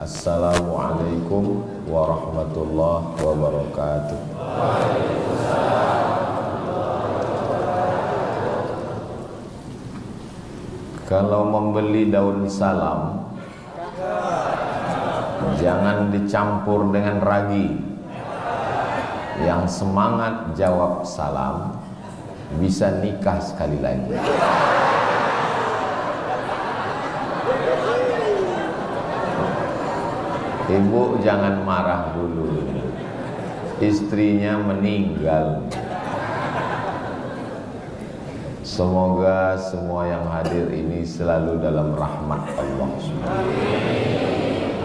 Assalamualaikum warahmatullahi wabarakatuh. Kalau membeli daun salam, jangan dicampur dengan ragi. Yang semangat jawab salam bisa nikah sekali lagi. Ibu jangan marah dulu, istrinya meninggal. Semoga semua yang hadir ini selalu dalam rahmat Allah.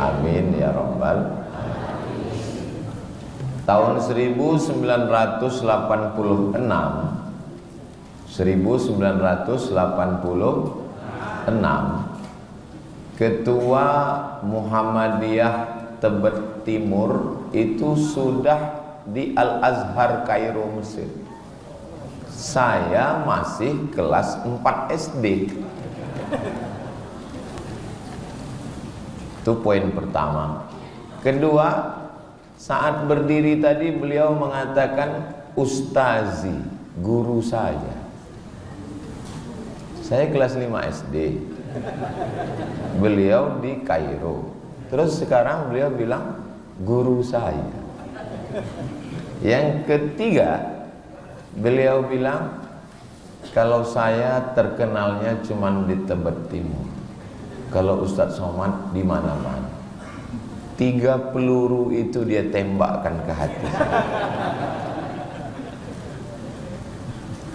Amin ya rabbal alamin. Tahun 1986 Ketua Muhammadiyah Tebet Timur itu sudah di Al-Azhar Kairo, Mesir. Saya masih kelas 4 SD. Itu poin pertama. Kedua, saat berdiri tadi beliau mengatakan ustazi, guru saya. Saya kelas 5 SD. Beliau di Kairo. Terus sekarang beliau bilang guru saya. Yang ketiga, beliau bilang kalau saya terkenalnya cuma di Tebet Timur. Kalau Ustadz Somad di mana-mana. 3 peluru itu dia tembakkan ke hati saya.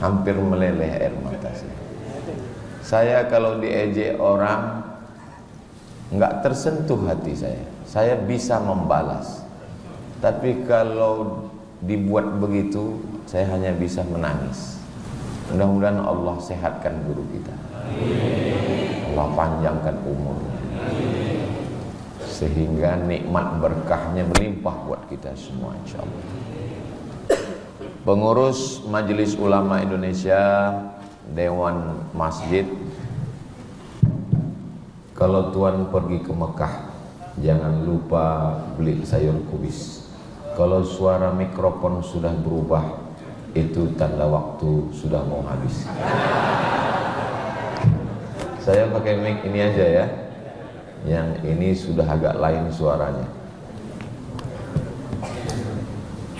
Hampir meleleh air mata saya. Saya kalau diejek orang nggak tersentuh hati saya. Saya bisa membalas. Tapi kalau dibuat begitu, saya hanya bisa menangis. Mudah-mudahan Allah sehatkan guru kita. Allah panjangkan umurnya. Sehingga nikmat berkahnya melimpah buat kita semua insyaallah. Pengurus Majelis Ulama Indonesia, Dewan Masjid, kalau tuan pergi ke Mekah, jangan lupa beli sayur kubis. Kalau suara mikrofon sudah berubah, itu tanda waktu sudah mau habis. Saya pakai mic ini aja ya. Yang ini sudah agak lain suaranya.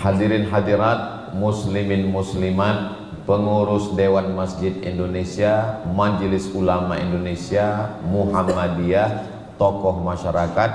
Hadirin hadirat, muslimin muslimat, pengurus Dewan Masjid Indonesia, Majelis Ulama Indonesia, Muhammadiyah, tokoh masyarakat,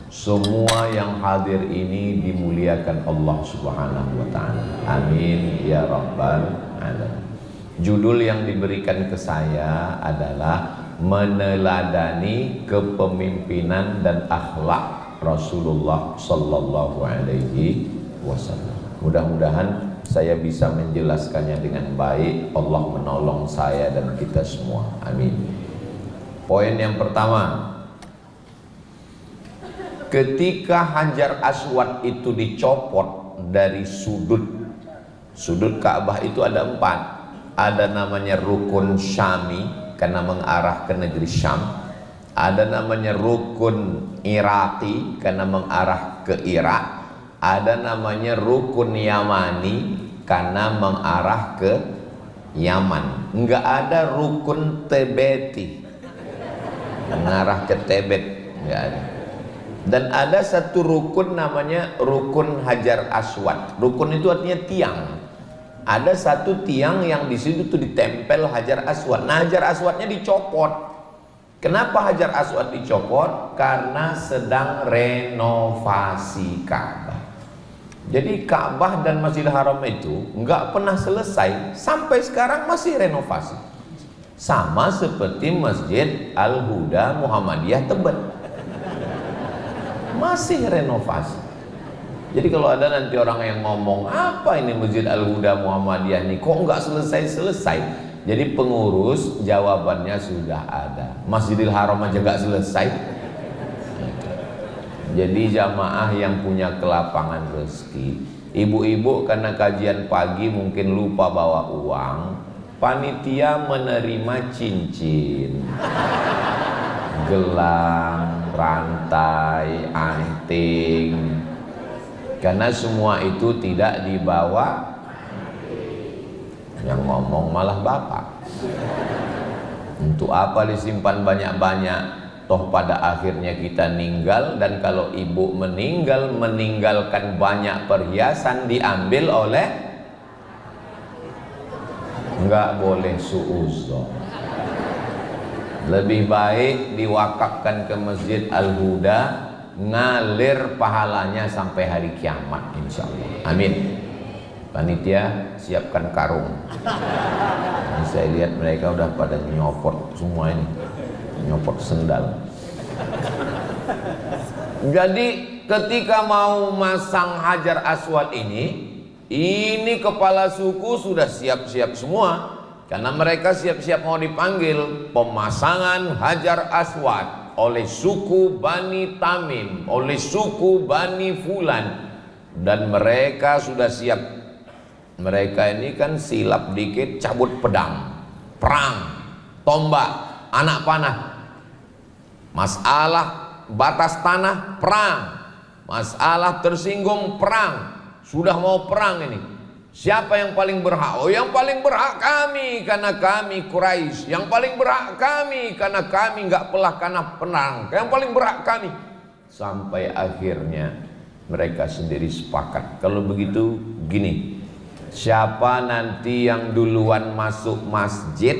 semua yang hadir ini dimuliakan Allah Subhanahu wa taala. Amin ya rabbal alamin. Judul yang diberikan ke saya adalah meneladani kepemimpinan dan akhlak Rasulullah sallallahu alaihi wasallam. Mudah-mudahan saya bisa menjelaskannya dengan baik. Allah menolong saya dan kita semua. Amin. Poin yang pertama, ketika Hajar Aswad itu dicopot dari sudut Ka'bah itu ada 4. Ada namanya Rukun Syami karena mengarah ke negeri Syam. Ada namanya Rukun Iraqi karena mengarah ke Irak. Ada namanya Rukun Yamani karena mengarah ke Yaman. Enggak ada Rukun Tebeti mengarah ke Tebet, enggak ada. Dan ada satu rukun namanya Rukun Hajar Aswad. Rukun itu artinya tiang. Ada satu tiang yang di situ tuh ditempel Hajar Aswad. Nah, Hajar Aswadnya dicopot. Kenapa Hajar Aswad dicopot? Karena sedang renovasi Ka'bah. Jadi Ka'bah dan Masjidil Haram itu nggak pernah selesai, sampai sekarang masih renovasi. Sama seperti Masjid Al-Huda Muhammadiyah Tebet, masih renovasi. Jadi kalau ada nanti orang yang ngomong apa ini Masjid Al-Huda Muhammadiyah ini kok nggak selesai-selesai, jadi pengurus jawabannya sudah ada. Masjidil Haram aja nggak selesai. Jadi jamaah yang punya kelapangan rezeki, ibu-ibu karena kajian pagi mungkin lupa bawa uang, panitia menerima cincin, gelang, rantai, anting, karena semua itu tidak dibawa. Yang ngomong malah bapak. Untuk apa disimpan banyak-banyak? Toh pada akhirnya kita ninggal, dan kalau ibu meninggal, meninggalkan banyak perhiasan, diambil oleh, nggak boleh suuzon. Lebih baik diwakafkan ke Masjid Al-Huda, ngalir pahalanya sampai hari kiamat insya Allah. Amin. Panitia siapkan karung. Ini saya lihat mereka udah pada nyopot semua ini, nyopot sendal. Jadi ketika mau masang Hajar Aswad ini kepala suku sudah siap-siap semua, karena mereka siap-siap mau dipanggil pemasangan Hajar Aswad oleh suku Bani Tamim, oleh suku Bani Fulan, dan mereka sudah siap. Mereka ini kan silap dikit cabut pedang, perang, tombak, anak panah. Masalah batas tanah, perang. Masalah tersinggung, perang. Sudah mau perang ini. Siapa yang paling berhak? Oh, yang paling berhak kami, karena kami Quraisy. Yang paling berhak kami, karena kami nggak pelah karena perang. Yang paling berhak kami. Sampai akhirnya mereka sendiri sepakat. Kalau begitu gini, siapa nanti yang duluan masuk masjid,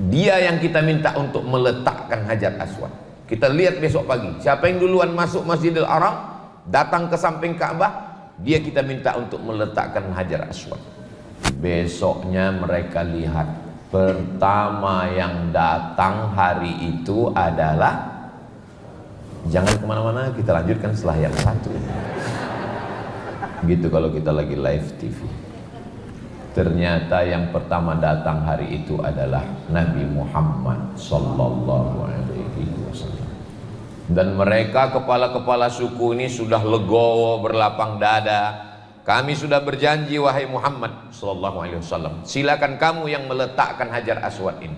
dia yang kita minta untuk meletakkan Hajar Aswad. Kita lihat besok pagi, siapa yang duluan masuk Masjidil Haram, datang ke samping Ka'bah, dia kita minta untuk meletakkan Hajar Aswad. Besoknya mereka lihat, pertama yang datang hari itu adalah, jangan kemana-mana, kita lanjutkan setelah yang satu. Gitu kalau kita lagi live TV. Ternyata yang pertama datang hari itu adalah Nabi Muhammad sallallahu alaihi wasallam. Dan mereka kepala-kepala suku ini sudah legowo, berlapang dada. Kami sudah berjanji wahai Muhammad sallallahu alaihi wasallam, silakan kamu yang meletakkan Hajar Aswad ini.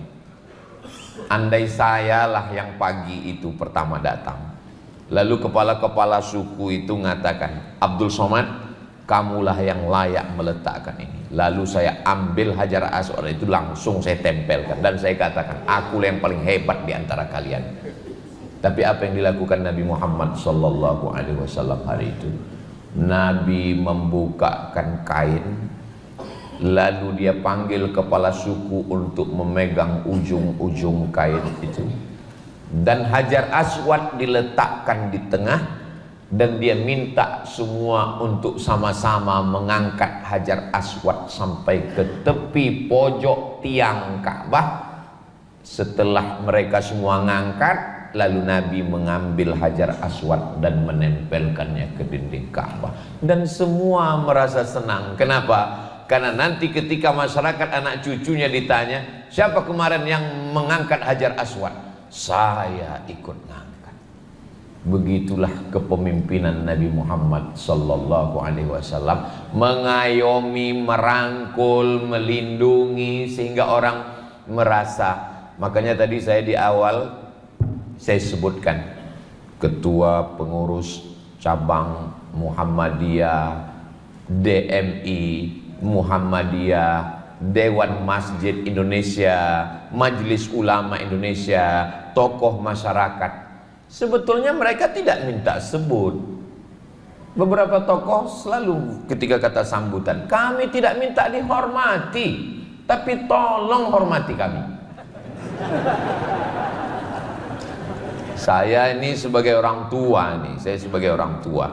Andai sayalah yang pagi itu pertama datang. Lalu kepala-kepala suku itu mengatakan, Abdul Somad, kamulah yang layak meletakkan ini. Lalu saya ambil Hajar Aswad itu, langsung saya tempelkan, dan saya katakan, akulah yang paling hebat di antara kalian. Tapi apa yang dilakukan Nabi Muhammad sallallahu alaihi wasallam hari itu? Nabi membukakan kain, lalu dia panggil kepala suku untuk memegang ujung-ujung kain itu, dan Hajar Aswad diletakkan di tengah. Dan dia minta semua untuk sama-sama mengangkat Hajar Aswad sampai ke tepi pojok tiang Ka'bah. Setelah mereka semua ngangkat, lalu Nabi mengambil Hajar Aswad dan menempelkannya ke dinding Ka'bah. Dan semua merasa senang. Kenapa? Karena nanti ketika masyarakat anak cucunya ditanya, siapa kemarin yang mengangkat Hajar Aswad? Saya ikut ngangkat. Begitulah kepemimpinan Nabi Muhammad sallallahu alaihi wasallam, mengayomi, merangkul, melindungi, sehingga orang merasa. Makanya tadi saya di awal saya sebutkan ketua pengurus cabang Muhammadiyah, DMI Muhammadiyah, Dewan Masjid Indonesia, Majelis Ulama Indonesia, tokoh masyarakat. Sebetulnya mereka tidak minta sebut. Beberapa tokoh selalu ketika kata sambutan, kami tidak minta dihormati, tapi tolong hormati kami. Saya ini sebagai orang tua nih, saya sebagai orang tua.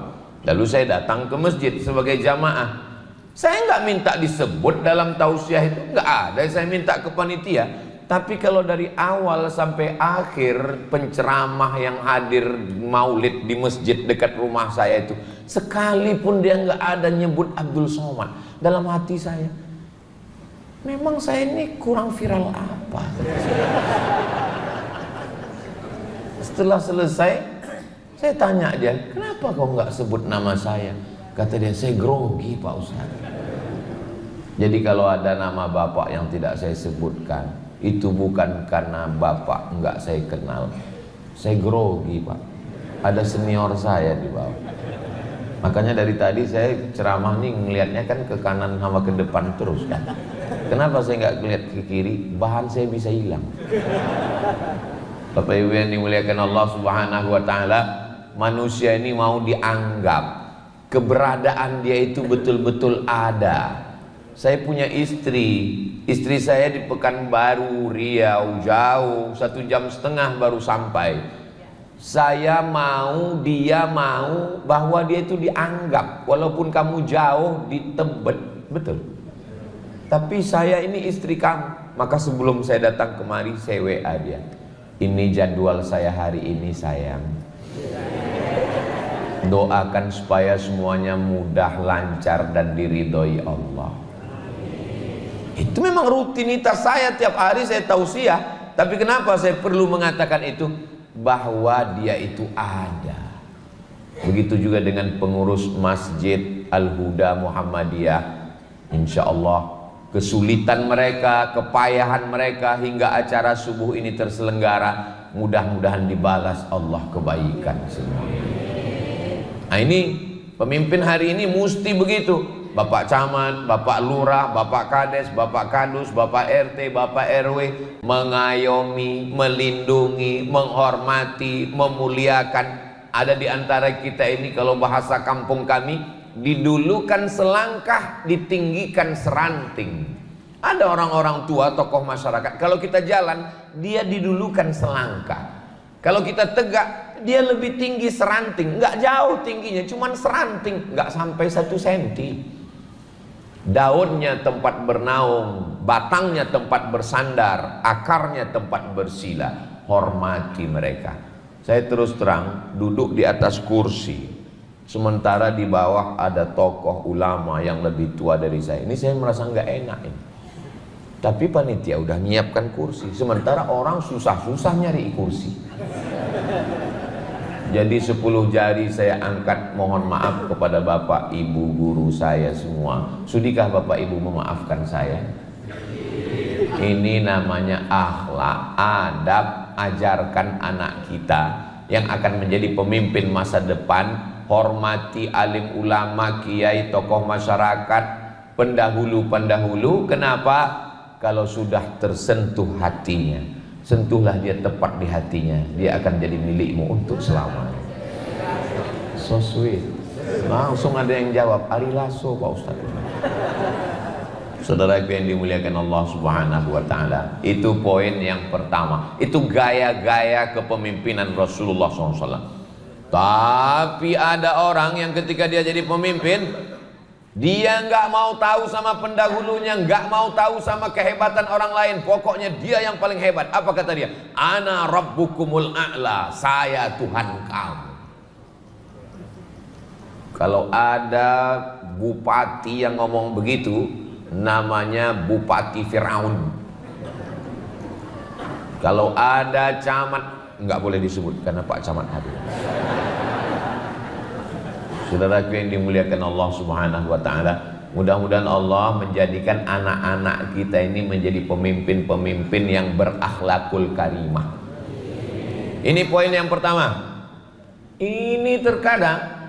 Lalu saya datang ke masjid sebagai jamaah. Saya nggak minta disebut dalam tausiah itu, nggak ada. Saya minta ke panitia. Tapi kalau dari awal sampai akhir penceramah yang hadir maulid di masjid dekat rumah saya itu, sekalipun dia nggak ada nyebut Abdul Somad, dalam hati saya, memang saya ini kurang viral apa? Setelah selesai, saya tanya dia, kenapa kau nggak sebut nama saya? Kata dia, saya grogi Pak Ustaz. Jadi kalau ada nama bapak yang tidak saya sebutkan, itu bukan karena bapak enggak saya kenal, Saya grogi Pak, ada senior saya di bawah. Makanya dari tadi saya ceramah nih ngelihatnya kan ke kanan sama ke depan terus kan. Kenapa saya nggak ngeliat ke kiri? Bahan saya bisa hilang. Bapak Ibu yang dimuliakan Allah Subhanahu wa taala, manusia ini mau dianggap keberadaan dia itu betul-betul ada. Saya punya istri saya di Pekanbaru, Riau, jauh 1,5 jam baru sampai. Saya mau, dia mau bahwa dia itu dianggap, walaupun kamu jauh di Tebet, betul. Tapi saya ini istri kamu. Maka sebelum saya datang kemari, saya WA dia. Ini jadwal saya hari ini sayang. Doakan supaya semuanya mudah, lancar dan diridhoi Allah. Itu memang rutinitas saya tiap hari saya tausiah. Tapi kenapa saya perlu mengatakan itu? Bahwa dia itu ada. Begitu juga dengan pengurus Masjid Al-Huda Muhammadiyah. Insya Allah kesulitan mereka, kepayahan mereka hingga acara subuh ini terselenggara, mudah-mudahan dibalas Allah kebaikan semua. Nah ini pemimpin hari ini mesti begitu. Bapak Camat, Bapak Lurah, Bapak Kades, Bapak Kadus, Bapak RT, Bapak RW mengayomi, melindungi, menghormati, memuliakan. Ada di antara kita ini kalau bahasa kampung kami, didulukan selangkah, ditinggikan seranting. Ada orang-orang tua, tokoh masyarakat, kalau kita jalan, dia didulukan selangkah. Kalau kita tegak, dia lebih tinggi seranting. Nggak jauh tingginya, cuman seranting, nggak sampai 1 senti. Daunnya tempat bernaung, batangnya tempat bersandar, akarnya tempat bersila. Hormati mereka. Saya terus terang duduk di atas kursi, sementara di bawah ada tokoh ulama yang lebih tua dari saya. Ini saya merasa nggak enak ini. Tapi panitia udah nyiapkan kursi, sementara orang susah-susah nyari kursi. Jadi 10 jari saya angkat, mohon maaf kepada Bapak Ibu guru saya semua. Sudikah Bapak Ibu memaafkan saya? Ini namanya akhlak, adab, ajarkan anak kita yang akan menjadi pemimpin masa depan. Hormati alim ulama, kiai, tokoh masyarakat, pendahulu-pendahulu. Kenapa? Kalau sudah tersentuh hatinya, sentuhlah dia tepat di hatinya, dia akan jadi milikmu untuk selamanya. So sweet. Langsung ada yang jawab, Ari Lasso Pak Ustaz. Saudara yang dimuliakan Allah Subhanahu wa taala, itu poin yang pertama. Itu gaya-gaya kepemimpinan Rasulullah SAW. Tapi ada orang yang ketika dia jadi pemimpin, dia nggak mau tahu sama pendahulunya, nggak mau tahu sama kehebatan orang lain. Pokoknya dia yang paling hebat. Apa kata dia? Ana rabbukumul a'la, saya Tuhan kamu. Kalau ada bupati yang ngomong begitu, namanya Bupati Firaun. Kalau ada camat, nggak boleh disebut karena Pak Camat hadir. Saudaraku yang dimuliakan Allah Subhanahu wa taala, mudah-mudahan Allah menjadikan anak-anak kita ini menjadi pemimpin-pemimpin yang berakhlakul karimah. Ini poin yang pertama. Ini terkadang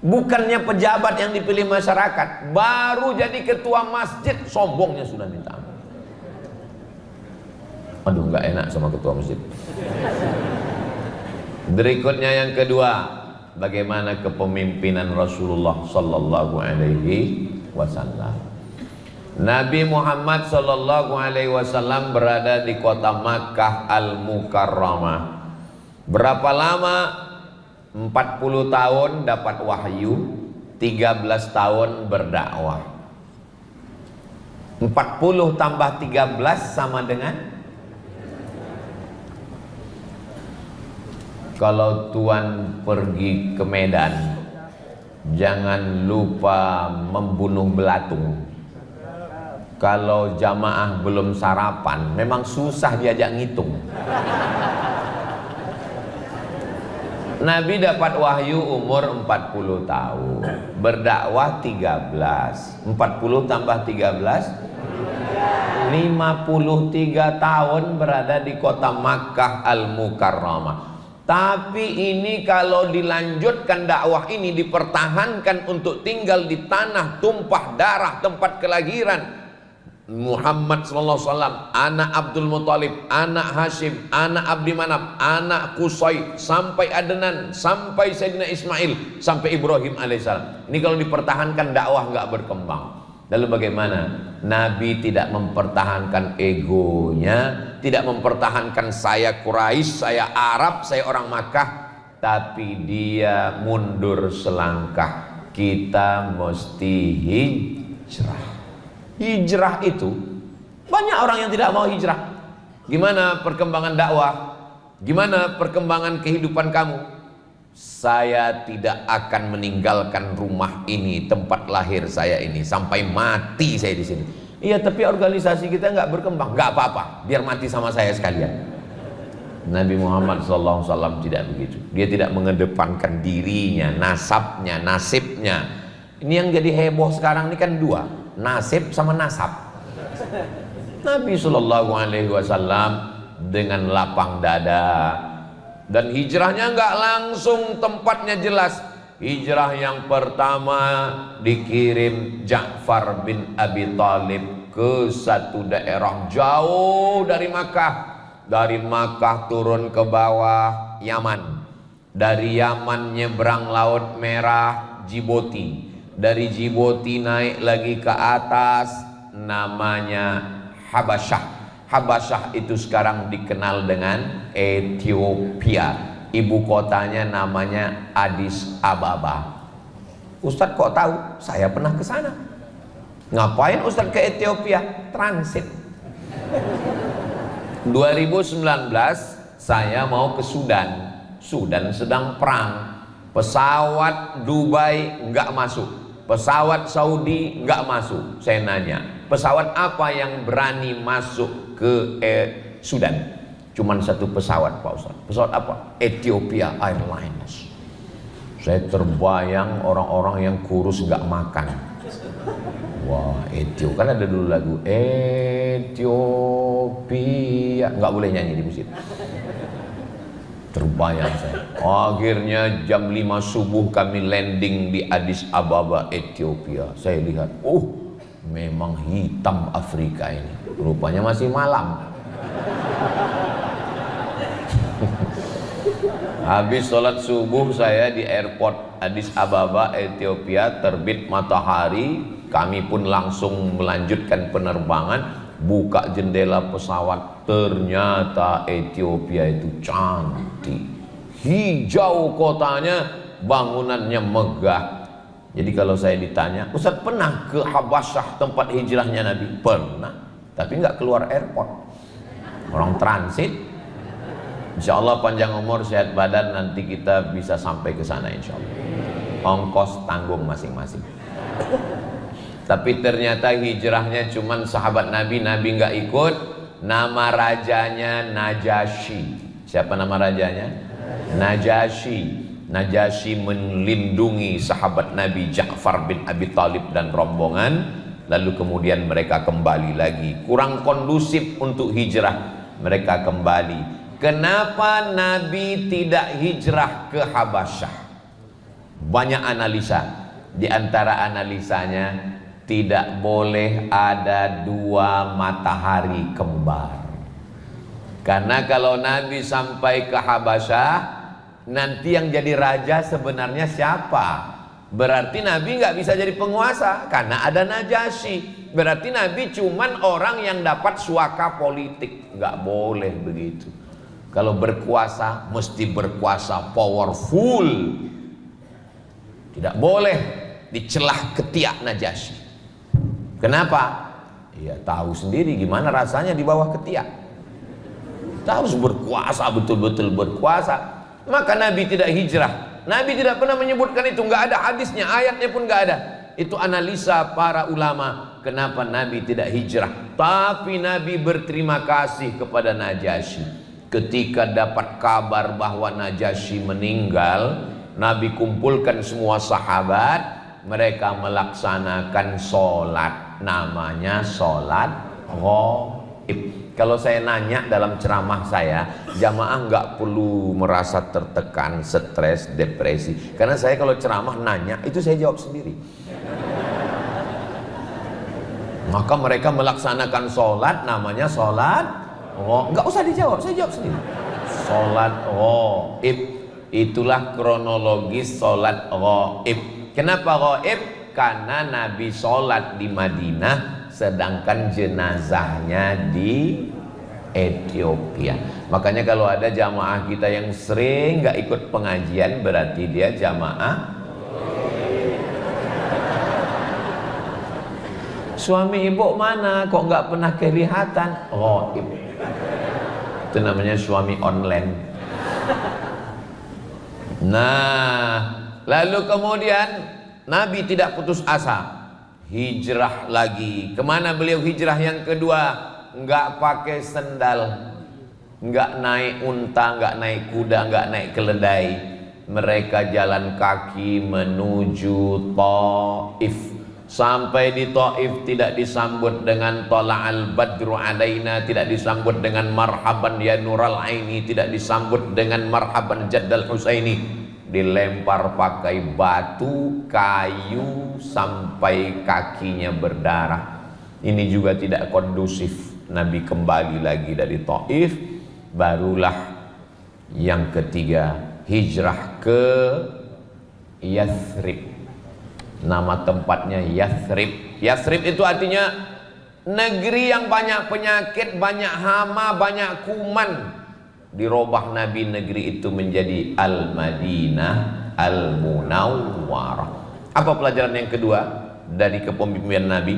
bukannya pejabat yang dipilih masyarakat, baru jadi ketua masjid sombongnya sudah minta ampun. Aduh, nggak enak sama ketua masjid. Berikutnya yang kedua, bagaimana kepemimpinan Rasulullah sallallahu alaihi wasallam. Nabi Muhammad sallallahu alaihi wasallam berada di kota Makkah Al-Mukarramah. Berapa lama? 40 tahun dapat wahyu, 13 tahun berdakwah. 40 tambah 13 sama dengan, kalau Tuan pergi ke Medan, jangan lupa membunuh belatung. Kalau jamaah belum sarapan, memang susah diajak ngitung. Nabi dapat wahyu umur 40 tahun, berdakwah 13. 40 tambah 13, 53 tahun berada di kota Makkah Al-Mukarramah. Tapi ini kalau dilanjutkan dakwah ini, dipertahankan untuk tinggal di tanah tumpah darah tempat kelahiran Muhammad sallallahu alaihi wasallam, anak Abdul Muthalib, anak Hashim, anak Abdi Manaf, anak Qusay, sampai Adnan, sampai Sayyidina Ismail, sampai Ibrahim alaihissalam. Ini kalau dipertahankan dakwah nggak berkembang. Lalu bagaimana? Nabi tidak mempertahankan egonya, tidak mempertahankan saya Quraisy, saya Arab, saya orang Makkah, tapi dia mundur selangkah. Kita mesti hijrah. Hijrah itu banyak orang yang tidak mau hijrah. Gimana perkembangan dakwah? Gimana perkembangan kehidupan kamu? Saya tidak akan meninggalkan rumah ini, tempat lahir saya ini, sampai mati saya di sini. Iya, tapi organisasi kita nggak berkembang. Nggak apa-apa, biar mati sama saya sekalian. Nabi Muhammad SAW tidak begitu. Dia tidak mengedepankan dirinya, nasabnya, nasibnya. Ini yang jadi heboh sekarang ini kan dua, nasib sama nasab. Nabi SAW dengan lapang dada, dan hijrahnya nggak langsung tempatnya jelas. Hijrah yang pertama dikirim Ja'far bin Abi Thalib ke satu daerah jauh dari Makkah. Dari Makkah turun ke bawah Yaman. Dari Yaman nyebrang Laut Merah, Djibouti. Dari Djibouti naik lagi ke atas, namanya Habasyah. Habasyah itu sekarang dikenal dengan Ethiopia. Ibu kotanya namanya Addis Ababa. Ustadz kok tahu? Saya pernah ke sana. Ngapain Ustadz ke Ethiopia? Transit. 2019 saya mau ke Sudan. Sudan sedang perang. Pesawat Dubai nggak masuk. Pesawat Saudi nggak masuk. Saya nanya, pesawat apa yang berani masuk ke Sudan? Cuman satu pesawat Pak Ustaz. Pesawat apa? Ethiopia Airlines. Saya terbayang orang-orang yang kurus nggak makan. Wah, Ethiopia kan ada dulu lagu Ethiopia, nggak boleh nyanyi di masjid. Terbayang saya. Akhirnya jam 5 subuh kami landing di Addis Ababa, Ethiopia. Saya lihat, memang hitam Afrika ini. Rupanya masih malam. Habis sholat subuh saya di airport Addis Ababa, Ethiopia, terbit matahari. Kami pun langsung melanjutkan penerbangan. Buka jendela pesawat, ternyata Ethiopia itu cantik, hijau kotanya, bangunannya megah. Jadi kalau saya ditanya, Ustaz pernah ke Habasyah tempat hijrahnya Nabi? Pernah, tapi nggak keluar airport. Orang transit. Insya Allah panjang umur, sehat badan, nanti kita bisa sampai ke sana insya Allah. Ongkos tanggung masing-masing. Tapi ternyata hijrahnya cuman sahabat Nabi, Nabi nggak ikut. Nama rajanya Najasyi. Siapa nama rajanya? Najasyi. Najasyi melindungi sahabat Nabi Ja'far bin Abi Thalib dan rombongan. Lalu kemudian mereka kembali lagi. Kurang kondusif untuk hijrah, mereka kembali. Kenapa Nabi tidak hijrah ke Habasyah? Banyak analisa. Di antara analisanya, tidak boleh ada dua matahari kembar. Karena kalau Nabi sampai ke Habasyah, nanti yang jadi raja sebenarnya siapa? Berarti Nabi nggak bisa jadi penguasa karena ada Najasyi. Berarti Nabi cuman orang yang dapat suaka politik. Nggak boleh begitu. Kalau berkuasa mesti berkuasa powerful. Tidak boleh dicelah ketiak Najasyi. Kenapa? Ya tahu sendiri gimana rasanya di bawah ketiak. Kita harus berkuasa, betul-betul berkuasa. Maka Nabi tidak hijrah. Nabi tidak pernah menyebutkan itu, nggak ada hadisnya, ayatnya pun nggak ada. Itu analisa para ulama kenapa Nabi tidak hijrah. Tapi Nabi berterima kasih kepada Najasyi. Ketika dapat kabar bahwa Najasyi meninggal, Nabi kumpulkan semua sahabat. Mereka melaksanakan sholat, namanya sholat ghaib. Kalau saya nanya dalam ceramah saya, jamaah nggak perlu merasa tertekan, stres, depresi. Karena saya kalau ceramah nanya, itu saya jawab sendiri. Maka mereka melaksanakan sholat, namanya sholat nggak usah dijawab, saya jawab sendiri. Sholat ghaib, itulah kronologis sholat ghaib. Kenapa ghaib? Karena Nabi sholat di Madinah, sedangkan jenazahnya di Ethiopia. Makanya kalau ada jamaah kita yang sering nggak ikut pengajian, berarti dia jamaah. Suami ibu mana? Kok nggak pernah kelihatan? Ghaib. Itu namanya suami online. Nah, lalu kemudian Nabi tidak putus asa, hijrah lagi. Kemana beliau hijrah yang kedua? Nggak pakai sendal, nggak naik unta, nggak naik kuda, nggak naik keledai. Mereka jalan kaki menuju Taif. Sampai di Taif tidak disambut dengan Tola'al Badru Alaina, tidak disambut dengan marhaban ya Nural Aini, tidak disambut dengan marhaban Jaddal Husaini. Dilempar pakai batu, kayu sampai kakinya berdarah. Ini juga tidak kondusif. Nabi kembali lagi dari Taif. Barulah yang ketiga, hijrah ke Yathrib. Nama tempatnya Yathrib. Yathrib itu artinya negeri yang banyak penyakit, banyak hama, banyak kuman. Dirubah Nabi negeri itu menjadi Al-Madinah Al-Munawwarah. Apa pelajaran yang kedua dari kepemimpinan Nabi?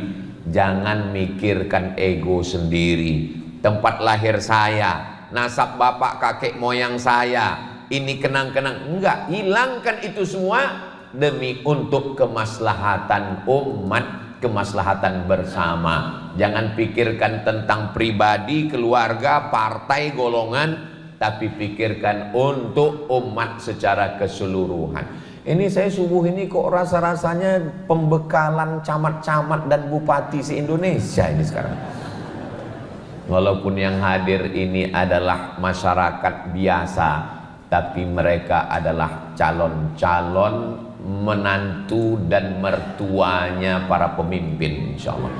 Jangan mikirkan ego sendiri. Tempat lahir saya, nasab bapak kakek moyang saya, ini kenang-kenang. Enggak, hilangkan itu semua demi untuk kemaslahatan umat, kemaslahatan bersama. Jangan pikirkan tentang pribadi, keluarga, partai, golongan, tapi pikirkan untuk umat secara keseluruhan. Ini saya subuh ini kok rasa-rasanya pembekalan camat-camat dan bupati se-Indonesia ini sekarang. Walaupun yang hadir ini adalah masyarakat biasa, tapi mereka adalah calon-calon menantu dan mertuanya para pemimpin, insya Allah.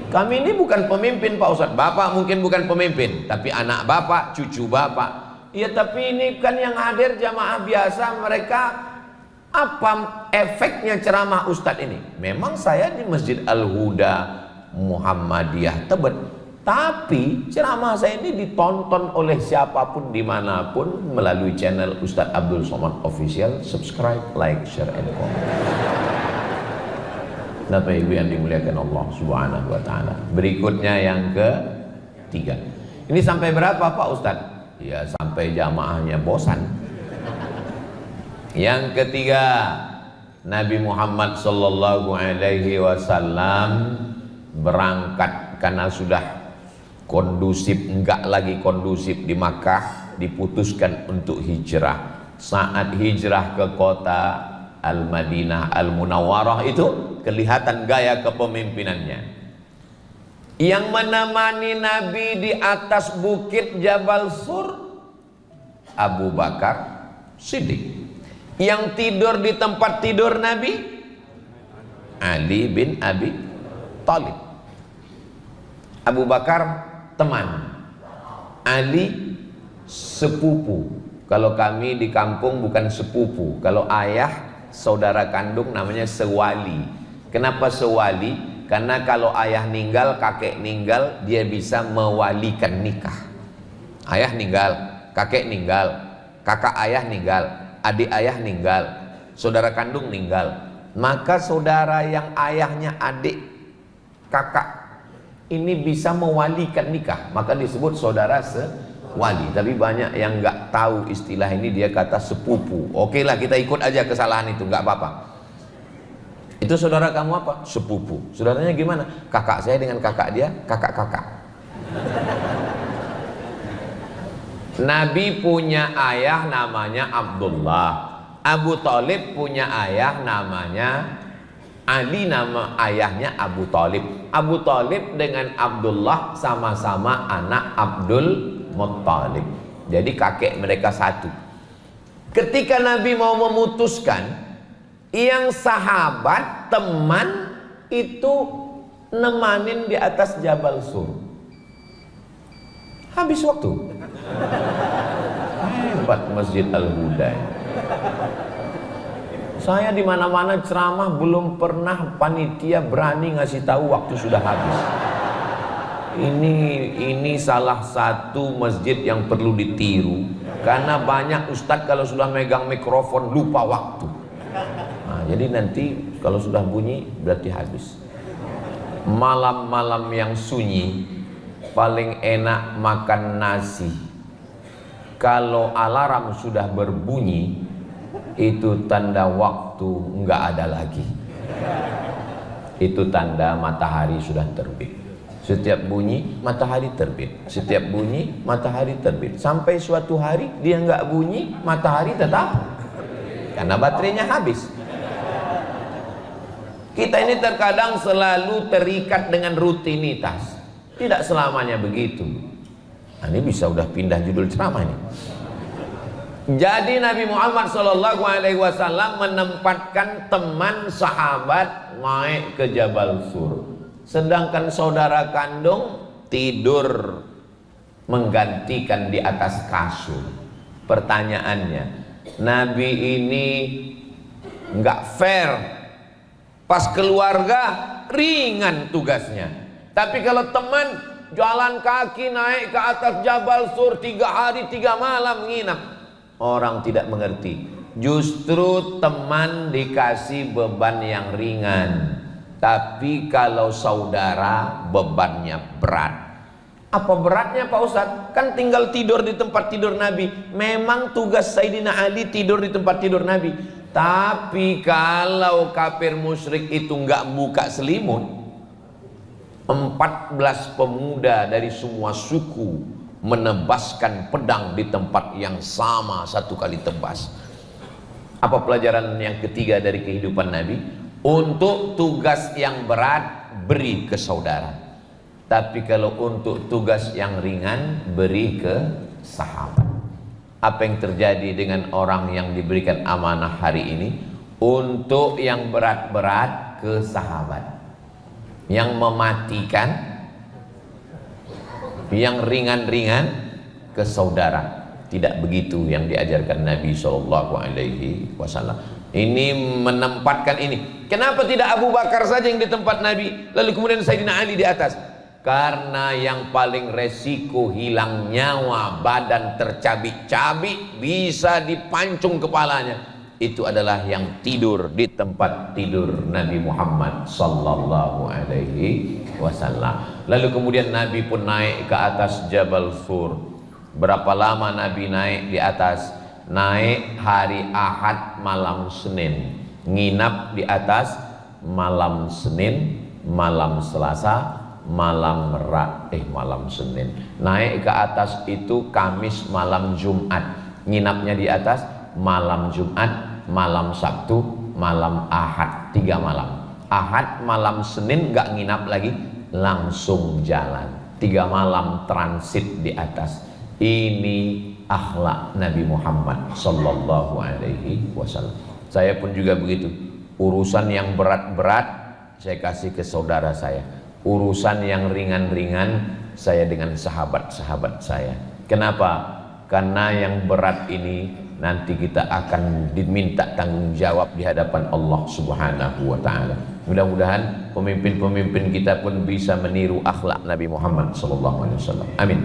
Kami ini bukan pemimpin Pak Ustadz. Bapak mungkin bukan pemimpin, tapi anak bapak, cucu bapak. Ya tapi ini kan yang hadir jamaah biasa. Mereka, apa efeknya ceramah Ustadz ini? Memang saya di Masjid Al-Huda Muhammadiyah Tebet, tapi ceramah saya ini ditonton oleh siapapun dimanapun melalui channel Ustadz Abdul Somad Official. Subscribe, like, share, and comment. Bapak Ibu yang dimuliakan Allah Subhanahu wa Ta'ala. Berikutnya yang ketiga. Ini sampai berapa Pak Ustadz? Ya sampai jamaahnya bosan. Yang ketiga, Nabi Muhammad sallallahu alaihi wasallam berangkat karena sudah kondusif, enggak lagi kondusif di Makkah, diputuskan untuk hijrah. Saat hijrah ke kota Al-Madinah Al-Munawwarah itu kelihatan gaya kepemimpinannya. Yang menemani Nabi di atas bukit Jabal Sur, Abu Bakar Siddiq. Yang tidur di tempat tidur Nabi, Ali bin Abi Thalib. Abu Bakar teman, Ali sepupu. Kalau kami di kampung bukan sepupu, kalau ayah saudara kandung namanya sewali. Kenapa sewali? Karena kalau ayah ninggal, kakek ninggal, dia bisa mewalikan nikah. Ayah ninggal, kakek ninggal, kakak ayah ninggal, adik ayah ninggal, saudara kandung ninggal. Maka saudara yang ayahnya adik kakak ini bisa mewalikan nikah, maka disebut saudara sewali. Tapi banyak yang nggak tahu istilah ini, dia kata sepupu. Oke lah, kita ikut aja kesalahan itu, nggak apa-apa. Itu saudara kamu apa? Sepupu. Saudaranya gimana? Kakak saya dengan kakak dia, kakak-kakak. Nabi punya ayah namanya Abdullah. Abu Thalib punya ayah namanya Ali nama ayahnya Abu Thalib. Abu Thalib dengan Abdullah sama-sama anak Abdul Muttalib. Jadi kakek mereka satu. Ketika Nabi mau memutuskan, yang sahabat, teman itu nemanin di atas Jabal Sur. Habis waktu. Hebat Masjid Al-Huda. Saya di mana-mana ceramah belum pernah panitia berani ngasih tahu waktu sudah habis. Ini salah satu masjid yang perlu ditiru, karena banyak ustadz kalau sudah megang mikrofon lupa waktu. Nah, jadi nanti kalau sudah bunyi berarti habis. Malam-malam yang sunyi paling enak makan nasi. Kalau alarm sudah berbunyi, itu tanda waktu nggak ada lagi. Itu tanda matahari sudah terbit. Setiap bunyi matahari terbit, setiap bunyi matahari terbit, sampai suatu hari dia nggak bunyi, matahari tetap, karena baterainya habis. Kita ini terkadang selalu terikat dengan rutinitas. Tidak selamanya begitu. Nah, ini bisa udah pindah judul ceramah ini. Jadi Nabi Muhammad SAW menempatkan teman sahabat naik ke Jabal Sur, sedangkan saudara kandung tidur menggantikan di atas kasur. Pertanyaannya, Nabi ini nggak fair. Pas keluarga ringan tugasnya, tapi kalau teman jalan kaki naik ke atas Jabal Sur 3 hari 3 malam nginap, orang tidak mengerti. Justru teman dikasih beban yang ringan, tapi kalau saudara bebannya berat. Apa beratnya Pak Ustadz? Kan tinggal tidur di tempat tidur Nabi. Memang tugas Sayyidina Ali tidur di tempat tidur Nabi. Tapi kalau kafir musyrik itu nggak buka selimut, 14 pemuda dari semua suku menebaskan pedang di tempat yang sama 1 kali tebas. Apa pelajaran yang ketiga dari kehidupan Nabi? Untuk tugas yang berat beri ke saudara, tapi kalau untuk tugas yang ringan beri ke sahabat. Apa yang terjadi dengan orang yang diberikan amanah hari ini? Untuk yang berat-berat ke sahabat, yang mematikan, yang ringan-ringan ke saudara. Tidak begitu yang diajarkan Nabi SAW. Ini menempatkan ini. Kenapa tidak Abu Bakar saja yang di tempat Nabi, lalu kemudian Sayyidina Ali di atas? Karena yang paling resiko hilang nyawa, badan tercabik-cabik, bisa dipancung kepalanya, itu adalah yang tidur di tempat tidur Nabi Muhammad sallallahu alaihi wasallam. Lalu kemudian Nabi pun naik ke atas Jabal Sur. Berapa lama Nabi naik di atas? Naik hari Ahad malam Senin, nginap di atas malam Senin, malam Selasa, malam Senin. Naik ke atas itu Kamis malam Jumat, nginapnya di atas malam Jumat, malam Sabtu, malam Ahad, 3 malam. Ahad malam Senin nggak nginap lagi, langsung jalan 3 malam transit di atas. Ini akhlak Nabi Muhammad sallallahu alaihi wasallam. Saya pun juga begitu. Urusan yang berat-berat saya kasih ke saudara saya, urusan yang ringan-ringan saya dengan sahabat-sahabat saya. Kenapa? Karena yang berat ini nanti kita akan diminta tanggung jawab di hadapan Allah Subhanahu wa taala. Mudah-mudahan pemimpin-pemimpin kita pun bisa meniru akhlak Nabi Muhammad sallallahu alaihi wasallam. Amin.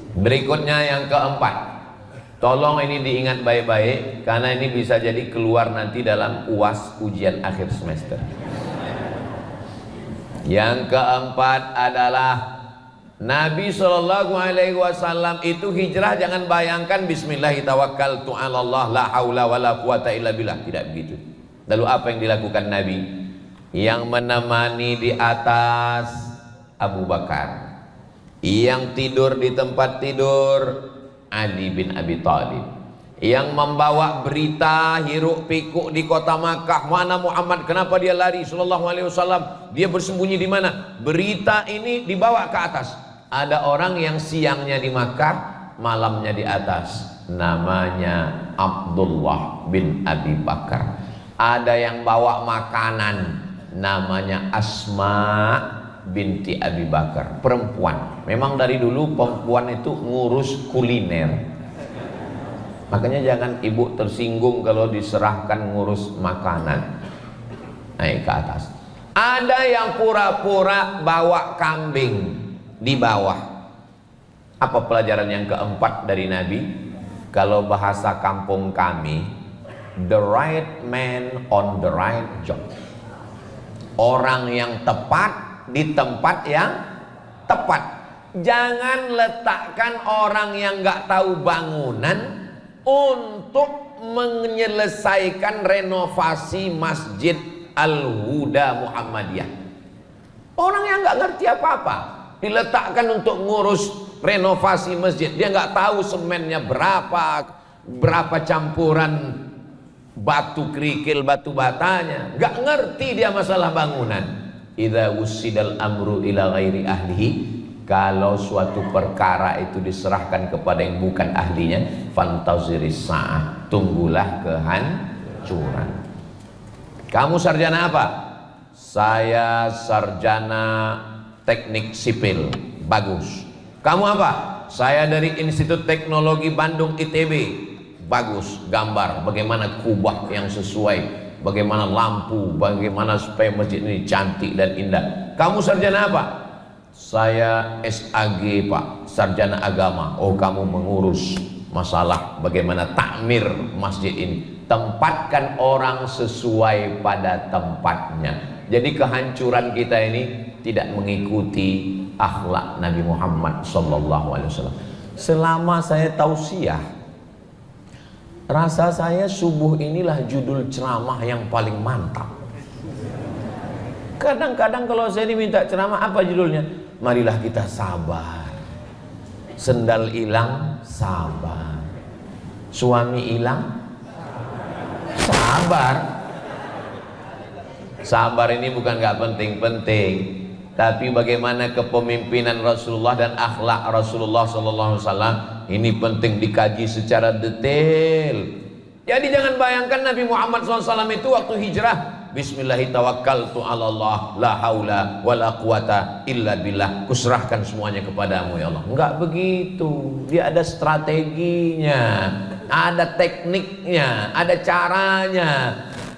Berikutnya yang keempat, tolong ini diingat baik-baik, karena ini bisa jadi keluar nanti dalam UAS, ujian akhir semester. Yang keempat adalah Nabi SAW itu hijrah, jangan bayangkan Bismillahirrahmanirrahim, la haula wala quwata illa billah, tidak begitu. Lalu apa yang dilakukan Nabi? Yang menemani di atas Abu Bakar, yang tidur di tempat tidur Ali bin Abi Thalib, yang membawa berita hiruk pikuk di kota Makkah. Mana Muhammad? Kenapa dia lari? Sallallahu alaihi wasallam. Dia bersembunyi di mana? Berita ini dibawa ke atas. Ada orang yang siangnya di Makkah, malamnya di atas. Namanya Abdullah bin Abi Bakar. Ada yang bawa makanan, namanya Asma binti Abi Bakar, perempuan. Memang dari dulu perempuan itu ngurus kuliner. Makanya jangan ibu tersinggung kalau diserahkan ngurus makanan. Naik ke atas. Ada yang pura-pura bawa kambing di bawah. Apa pelajaran yang keempat dari Nabi? Kalau bahasa kampung kami, the right man on the right job. Orang yang tepat di tempat yang tepat. Jangan letakkan orang yang nggak tahu bangunan untuk menyelesaikan renovasi Masjid Al-Huda Muhammadiyah. Orang yang nggak ngerti apa-apa diletakkan untuk ngurus renovasi masjid. Dia nggak tahu semennya berapa campuran batu kerikil, batu batanya. Nggak ngerti dia masalah bangunan. Idza wusidal amru ila ghairi ahlihi, kalau suatu perkara itu diserahkan kepada yang bukan ahlinya, fantaziris sa'ah, tunggulah kehancuran. Kamu sarjana apa? Saya sarjana teknik sipil. Bagus. Kamu apa? Saya dari Institut Teknologi Bandung ITB. Bagus. Gambar bagaimana kubah yang sesuai, bagaimana lampu, bagaimana supaya masjid ini cantik dan indah. Kamu sarjana apa? Saya SAG Pak, sarjana agama. Oh, kamu mengurus masalah bagaimana takmir masjid ini. Tempatkan orang sesuai pada tempatnya. Jadi kehancuran kita ini tidak mengikuti akhlak Nabi Muhammad SAW. Selama saya tausiah, rasa saya subuh inilah judul ceramah yang paling mantap. Kadang-kadang kalau saya diminta ceramah, apa judulnya? Marilah kita sabar. Sendal hilang, sabar. Suami hilang, sabar. Sabar ini bukan gak penting-penting, tapi bagaimana kepemimpinan Rasulullah dan akhlak Rasulullah SAW ini penting dikaji secara detail. Jadi jangan bayangkan Nabi Muhammad SAW itu waktu hijrah, Bismillahirrahmanirrahim, la haula wala quwata illa billah, kuserahkan semuanya kepadamu ya Allah. Enggak begitu. Dia ada strateginya, ada tekniknya, ada caranya.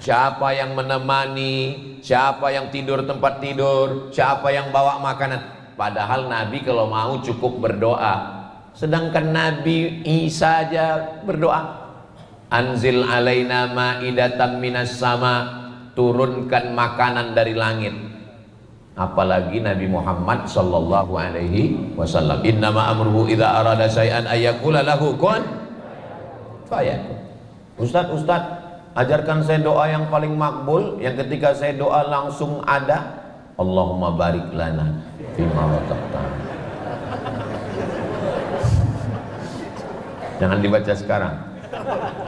Siapa yang menemani, siapa yang tidur tempat tidur, siapa yang bawa makanan. Padahal Nabi kalau mau cukup berdoa. Sedangkan Nabi Isa aja berdoa, Anzil alaina ma'idatan minas sama, turunkan makanan dari langit. Apalagi Nabi Muhammad sallallahu alaihi wasallam, innama amruhu idza arada syai'an ayyaqula lahu kun fayakun. Ustaz, ajarkan saya doa yang paling makbul, yang ketika saya doa langsung ada. Allahumma barik lana fima razaqtana. Jangan dibaca sekarang,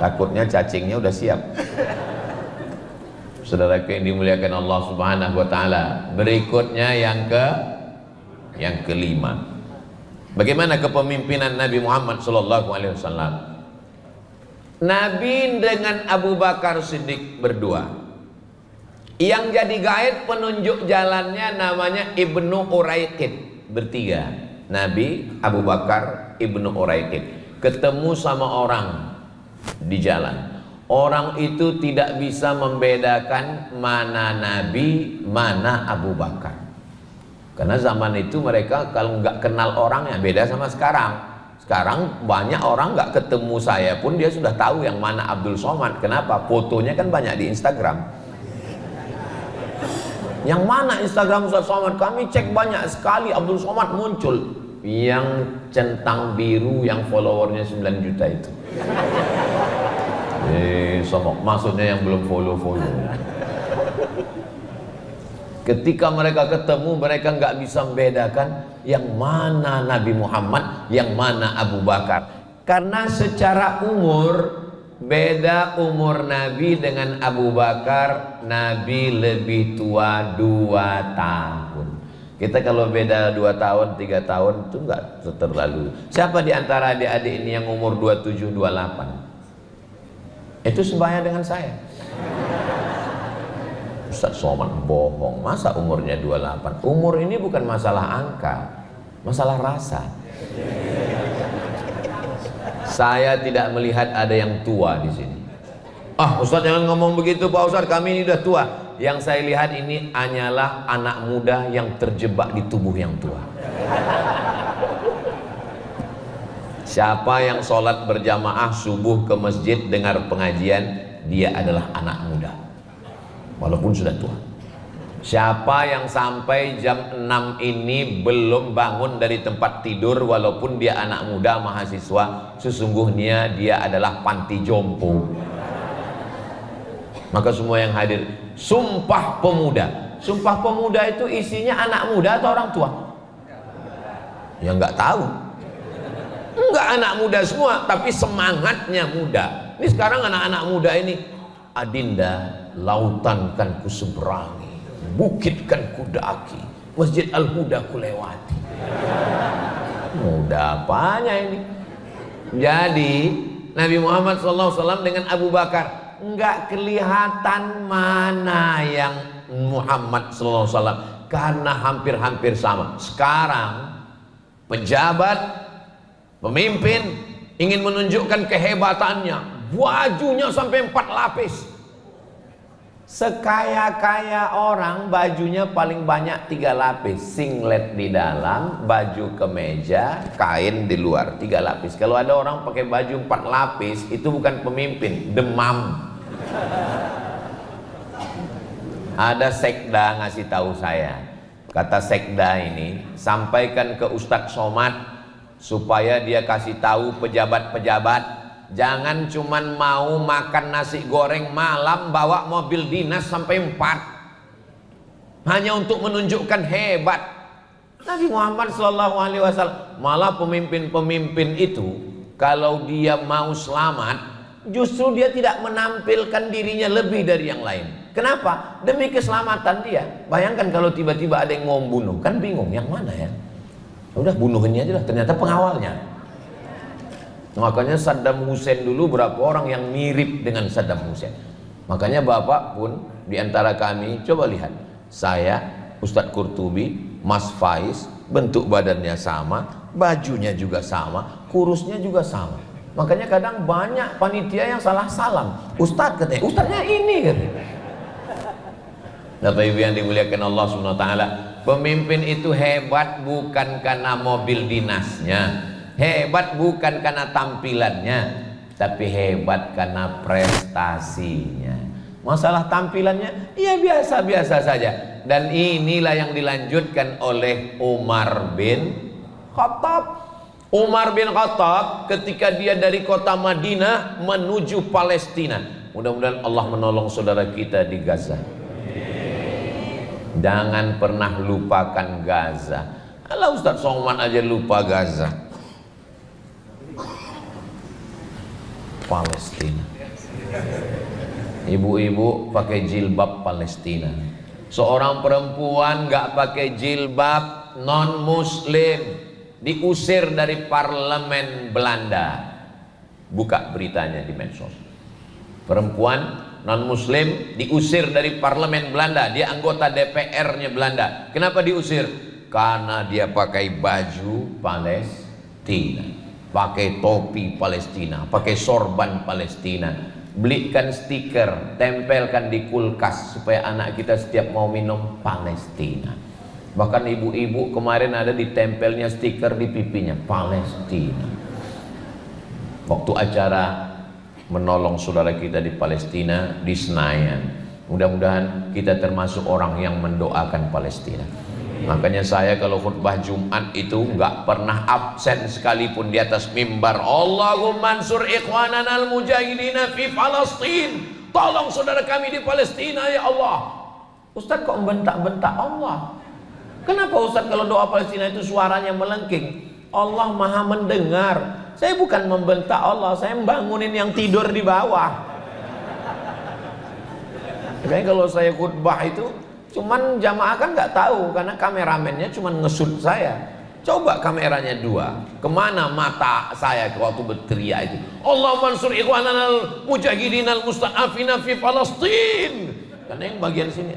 takutnya cacingnya udah siap. Saudara yang dimuliakan Allah Subhanahu wa taala. Berikutnya yang kelima. Bagaimana kepemimpinan Nabi Muhammad sallallahu alaihi wasallam? Nabi dengan Abu Bakar Siddiq berdua. Yang jadi guide penunjuk jalannya namanya Ibnu Uraiqid. Bertiga, Nabi, Abu Bakar, Ibnu Uraiqid. Ketemu sama orang di jalan. Orang itu tidak bisa membedakan mana Nabi, mana Abu Bakar. Karena zaman itu mereka kalau nggak kenal orangnya, beda sama sekarang. Sekarang banyak orang nggak ketemu saya pun dia sudah tahu yang mana Abdul Somad. Kenapa? Fotonya kan banyak di Instagram. Yang mana Instagram Ustaz Somad? Kami cek banyak sekali, Abdul Somad muncul. Yang centang biru yang followernya 9 juta itu. Somok, maksudnya yang belum follow. Ketika mereka ketemu, mereka nggak bisa membedakan yang mana Nabi Muhammad, yang mana Abu Bakar. Karena secara umur Beda umur Nabi dengan Abu Bakar, Nabi lebih tua 2 tahun. Kita kalau beda 2 tahun, 3 tahun itu enggak terlalu. Siapa di antara adik-adik ini yang umur 27, 28? Itu sebaya dengan saya. Ustaz Somad bohong, masa umurnya 28? Umur ini bukan masalah angka, masalah rasa. Saya tidak melihat ada yang tua di sini. Ah, Ustaz jangan ngomong begitu Pak Ustaz, kami ini udah tua. Yang saya lihat ini hanyalah anak muda yang terjebak di tubuh yang tua. Siapa yang sholat berjamaah subuh ke masjid dengar pengajian, dia adalah anak muda, walaupun sudah tua. Siapa yang sampai jam 6 ini belum bangun dari tempat tidur, walaupun dia anak muda mahasiswa, sesungguhnya dia adalah panti jompo. Maka semua yang hadir, Sumpah Pemuda. Sumpah Pemuda itu isinya anak muda atau orang tua? Ya nggak tahu. Enggak, anak muda semua, tapi semangatnya muda. Ini sekarang anak-anak muda ini, Adinda, lautan kan ku seberangi, bukit kan ku daki, Masjid Al-Huda ku lewati. Muda apanya ini? Jadi Nabi Muhammad SAW dengan Abu Bakar enggak kelihatan mana yang Muhammad SAW, karena hampir-hampir sama. Sekarang pejabat, pemimpin ingin menunjukkan kehebatannya, bajunya sampai 4 lapis. Sekaya-kaya orang bajunya paling banyak 3 lapis, singlet di dalam, baju kemeja, kain di luar, 3 lapis. Kalau ada orang pakai baju 4 lapis, itu bukan pemimpin, demam. Ada sekda ngasih tahu saya, kata sekda ini, sampaikan ke Ustadz Somad supaya dia kasih tahu pejabat-pejabat, jangan cuman mau makan nasi goreng malam bawa mobil dinas sampai 4 hanya untuk menunjukkan hebat. Nabi Muhammad SAW, malah pemimpin-pemimpin itu kalau dia mau selamat, justru dia tidak menampilkan dirinya lebih dari yang lain. Kenapa? Demi keselamatan dia. Bayangkan kalau tiba-tiba ada yang mau membunuh, kan bingung yang mana ya. Udah bunuhnya aja lah, ternyata pengawalnya. Makanya Saddam Hussein dulu berapa orang yang mirip dengan Saddam Hussein. Makanya Bapak pun diantara kami, coba lihat, saya, Ustadz Qurtubi, Mas Faiz, bentuk badannya sama, bajunya juga sama, kurusnya juga sama. Makanya kadang banyak panitia yang salah salam. Ustadz katanya, Ustadznya ini katanya. Bapak Ibu yang dimuliakan Allah SWT, pemimpin itu hebat bukan karena mobil dinasnya, hebat bukan karena tampilannya, tapi hebat karena prestasinya. Masalah tampilannya ya biasa-biasa saja. Dan inilah yang dilanjutkan oleh Umar bin Khattab. Umar bin Khattab ketika dia dari kota Madinah menuju Palestina. Mudah-mudahan Allah menolong saudara kita di Gaza. Jangan pernah lupakan Gaza. Alah, Ustaz Somad aja lupa Gaza. Palestina. Ibu-ibu pakai jilbab Palestina. Seorang perempuan gak pakai jilbab, non muslim, diusir dari parlemen Belanda. Buka beritanya di medsos. Perempuan non muslim diusir dari parlemen Belanda. Dia anggota DPR-nya Belanda. Kenapa diusir? Karena dia pakai baju Palestina, pakai topi Palestina, pakai sorban Palestina. Belikan stiker, tempelkan di kulkas supaya anak kita setiap mau minum Palestina. Bahkan ibu-ibu kemarin ada ditempelnya stiker di pipinya Palestina. Waktu acara menolong saudara kita di Palestina di Senayan, mudah-mudahan kita termasuk orang yang mendoakan Palestina. Makanya saya kalau khutbah Jumat itu nggak pernah absen sekalipun di atas mimbar. Allahumma ansur ikhwanana al-mujahidina fi Palestin. Tolong saudara kami di Palestina ya Allah. Ustaz kok membentak-bentak Allah? Kenapa Ustaz kalau doa Palestina itu suaranya melengking? Allah maha mendengar. Saya bukan membentak Allah, saya membangunin yang tidur di bawah. Makanya kalau saya khutbah itu, cuman jamaah kan nggak tahu karena kameramennya cuman ngesut saya. Coba kameranya dua, kemana mata saya waktu berteriak itu? Allah mansur ikhwananal mujahidinal musta'afina fi Palestin. Karena yang bagian sini.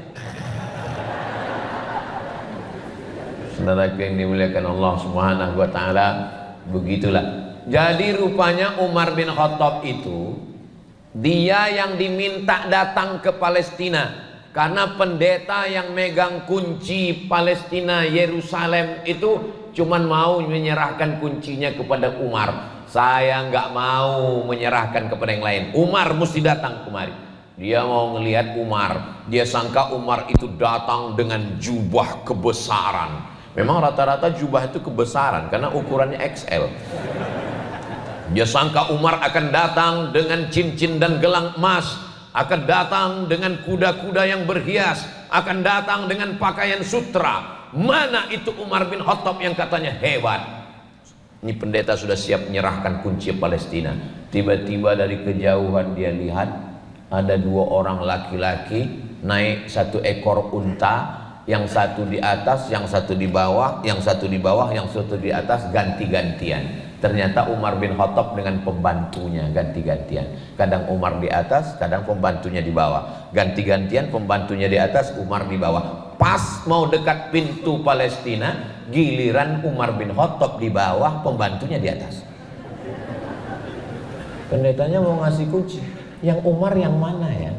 Saudara yang dimuliakan Allah Subhanahu wa taala, begitulah. Jadi rupanya Umar bin Khattab itu dia yang diminta datang ke Palestina karena pendeta yang megang kunci Palestina Yerusalem itu cuman mau menyerahkan kuncinya kepada Umar. Saya nggak mau menyerahkan kepada yang lain. Umar mesti datang kemari. Dia mau ngelihat Umar. Dia sangka Umar itu datang dengan jubah kebesaran. Memang rata-rata jubah itu kebesaran karena ukurannya XL. Dia sangka Umar akan datang dengan cincin dan gelang emas, akan datang dengan kuda-kuda yang berhias, akan datang dengan pakaian sutra. Mana itu Umar bin Khattab yang katanya hebat? Ini pendeta sudah siap menyerahkan kunci Palestina. Tiba-tiba dari kejauhan dia lihat ada dua orang laki-laki naik satu ekor unta, yang satu di atas, yang satu di bawah, yang satu di bawah, yang satu di atas, ganti-gantian. Ternyata Umar bin Khattab dengan pembantunya ganti-gantian. Kadang Umar di atas, kadang pembantunya di bawah. Ganti-gantian, pembantunya di atas, Umar di bawah. Pas mau dekat pintu Palestina, giliran Umar bin Khattab di bawah, pembantunya di atas. Pendetanya mau ngasih kunci, yang Umar yang mana ya?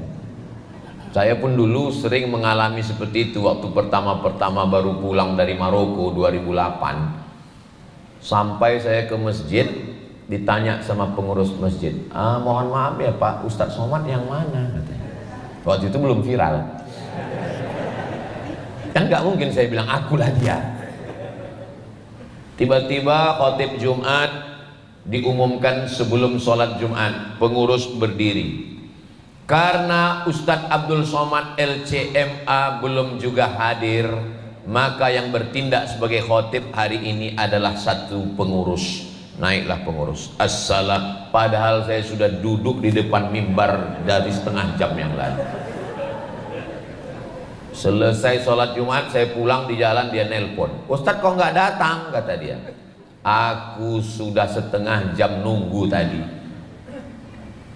Saya pun dulu sering mengalami seperti itu waktu pertama-pertama baru pulang dari Maroko 2008. Sampai saya ke masjid, ditanya sama pengurus masjid, mohon maaf ya Pak, Ustadz Somad yang mana? Katanya. Waktu itu belum viral. Kan nggak mungkin saya bilang akulah dia. Tiba-tiba khotib Jumat diumumkan sebelum sholat Jumat, pengurus berdiri. Karena Ustadz Abdul Somad LCMA belum juga hadir, maka yang bertindak sebagai khotib hari ini adalah satu pengurus. Naiklah pengurus. Assalam. Padahal saya sudah duduk di depan mimbar dari setengah jam yang lalu. Selesai sholat Jumat, saya pulang di jalan, dia nelpon. Ustadz kok nggak datang? Kata dia. Aku sudah setengah jam nunggu tadi.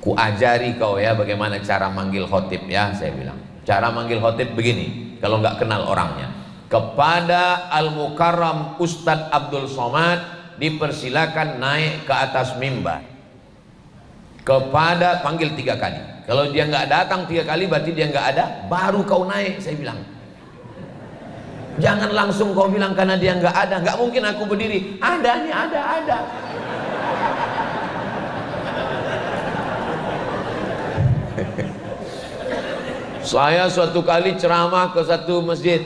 Ku ajari kau ya bagaimana cara manggil khotib ya, saya bilang. Cara manggil khotib begini, kalau nggak kenal orangnya. Kepada Al-Mukarram Ustadz Abdul Somad dipersilakan naik ke atas mimbar. Kepada, panggil 3 kali. Kalau dia nggak datang 3 kali berarti dia nggak ada, baru kau naik, saya bilang. Jangan langsung kau bilang karena dia nggak ada, nggak mungkin aku berdiri. Ada nih, ada. Saya suatu kali ceramah ke satu masjid,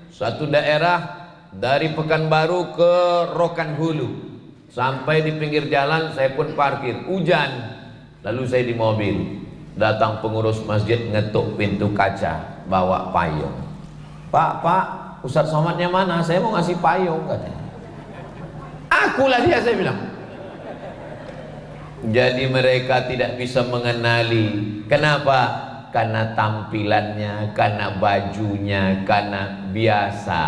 satu daerah dari Pekanbaru ke Rokan Hulu. Sampai di pinggir jalan saya pun parkir, hujan. Lalu saya di mobil, datang pengurus masjid ngetuk pintu kaca, bawa payung. Pak, Ustadz Somadnya mana? Saya mau ngasih payung, katanya. Akulah dia, saya bilang. Jadi mereka tidak bisa mengenali. Kenapa? Karena tampilannya, karena bajunya, karena biasa.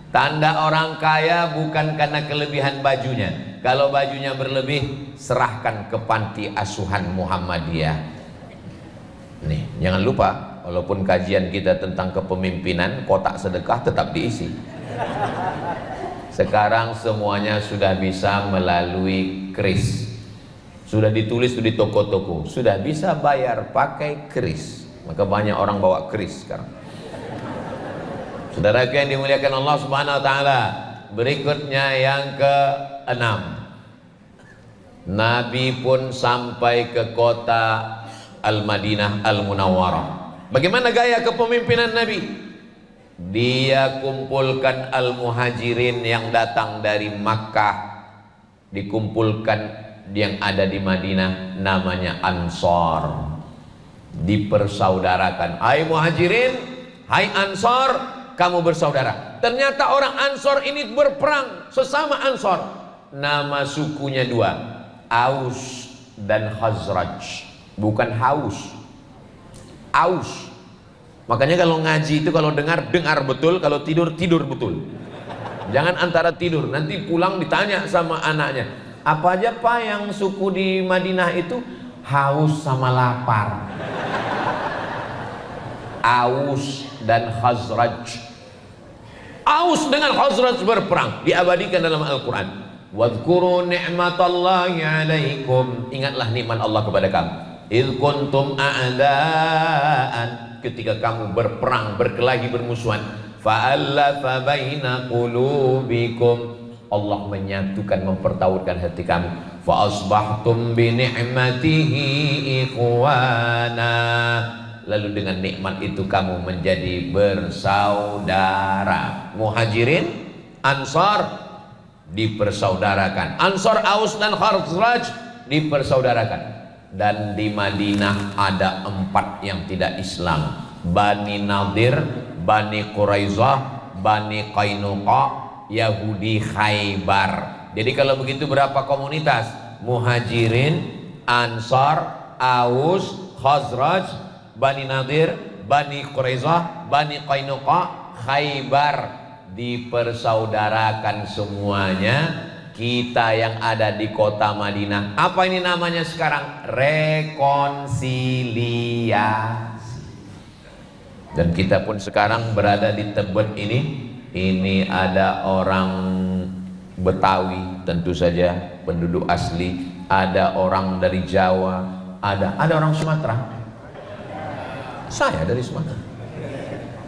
Tanda orang kaya bukan karena kelebihan bajunya. Kalau bajunya berlebih, serahkan ke panti asuhan Muhammadiyah. Nih, jangan lupa, walaupun kajian kita tentang kepemimpinan, kotak sedekah tetap diisi. Sekarang semuanya sudah bisa melalui kris. Sudah ditulis di toko-toko, sudah bisa bayar pakai kris. Maka banyak orang bawa kris sekarang. Saudara yang dimuliakan Allah Subhanahu wa taala, berikutnya yang ke-6. Nabi pun sampai ke kota Al-Madinah Al-Munawwarah. Bagaimana gaya kepemimpinan Nabi? Dia kumpulkan Al-Muhajirin yang datang dari Makkah, dikumpulkan yang ada di Madinah, namanya Ansor, dipersaudarakan. Hai Muhajirin, hai Ansor, kamu bersaudara. Ternyata orang Ansor ini berperang, sesama Ansor. Nama sukunya 2, Aus dan Khazraj, bukan haus. Aus. Makanya kalau ngaji itu kalau dengar betul, kalau tidur betul. Jangan antara tidur, nanti pulang ditanya sama anaknya, apa aja Pak yang suku di Madinah itu? Haus sama lapar. Aus dan Khazraj. Aus dengan Khazraj berperang, diabadikan dalam Al-Quran. Wadhkuru ni'matallahi alaikum, ingatlah nikmat Allah kepada kamu. Idh kuntum a'daan, ketika kamu berperang, berkelahi, bermusuhan. Fa'allafa baina qulubikum, Allah menyatukan, mempertautkan hati kamu. Fa'asbahtum bi ni'matihi ikhwana, lalu dengan nikmat itu kamu menjadi bersaudara. Muhajirin, Ansar dipersaudarakan. Ansar, Aus dan Khazraj dipersaudarakan. Dan di Madinah ada 4 yang tidak Islam: Bani Nadir, Bani Quraizah, Bani Qainuqa, Yahudi Khaybar. Jadi kalau begitu berapa komunitas? Muhajirin, Ansar, Aus, Khazraj, Bani Nadir, Bani Quraizah, Bani Qainuqa, Khaybar, dipersaudarakan semuanya. Kita yang ada di kota Madinah, apa ini namanya sekarang? Rekonsiliasi. Dan kita pun sekarang berada di Tebet ini ada orang Betawi tentu saja, penduduk asli, ada orang dari Jawa, ada orang Sumatera. Saya dari Sumatera.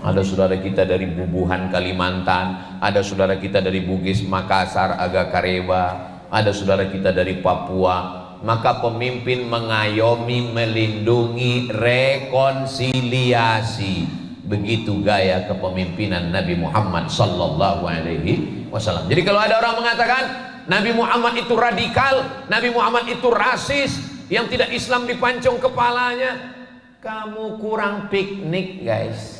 Ada saudara kita dari Bubuhan Kalimantan, ada saudara kita dari Bugis Makassar Aga Kareba, ada saudara kita dari Papua. Maka pemimpin mengayomi, melindungi, rekonsiliasi. Begitu gaya kepemimpinan Nabi Muhammad sallallahu alaihi wasallam. Jadi kalau ada orang mengatakan Nabi Muhammad itu radikal, Nabi Muhammad itu rasis, yang tidak Islam dipancung kepalanya, kamu kurang piknik guys.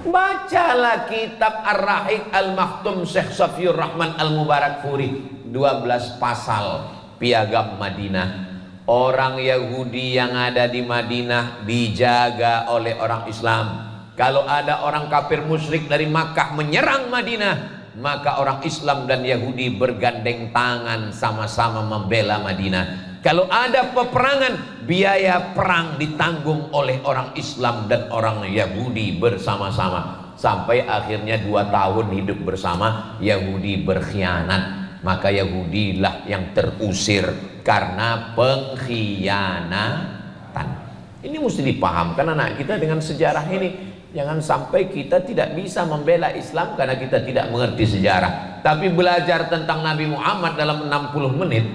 Bacalah kitab Ar-Rahiq Al-Maktum Syekh Safiyur Rahman Al-Mubarakfuri, 12 pasal piagam Madinah. Orang Yahudi yang ada di Madinah dijaga oleh orang Islam. Kalau ada orang kafir musyrik dari Makkah menyerang Madinah, maka orang Islam dan Yahudi bergandeng tangan sama-sama membela Madinah. Kalau ada peperangan, biaya perang ditanggung oleh orang Islam dan orang Yahudi bersama-sama. Sampai akhirnya 2 tahun hidup bersama, Yahudi berkhianat. Maka Yahudilah yang terusir karena pengkhianatan. Ini mesti dipahamkan anak kita dengan sejarah ini. Jangan sampai kita tidak bisa membela Islam karena kita tidak mengerti sejarah. Tapi belajar tentang Nabi Muhammad dalam 60 menit.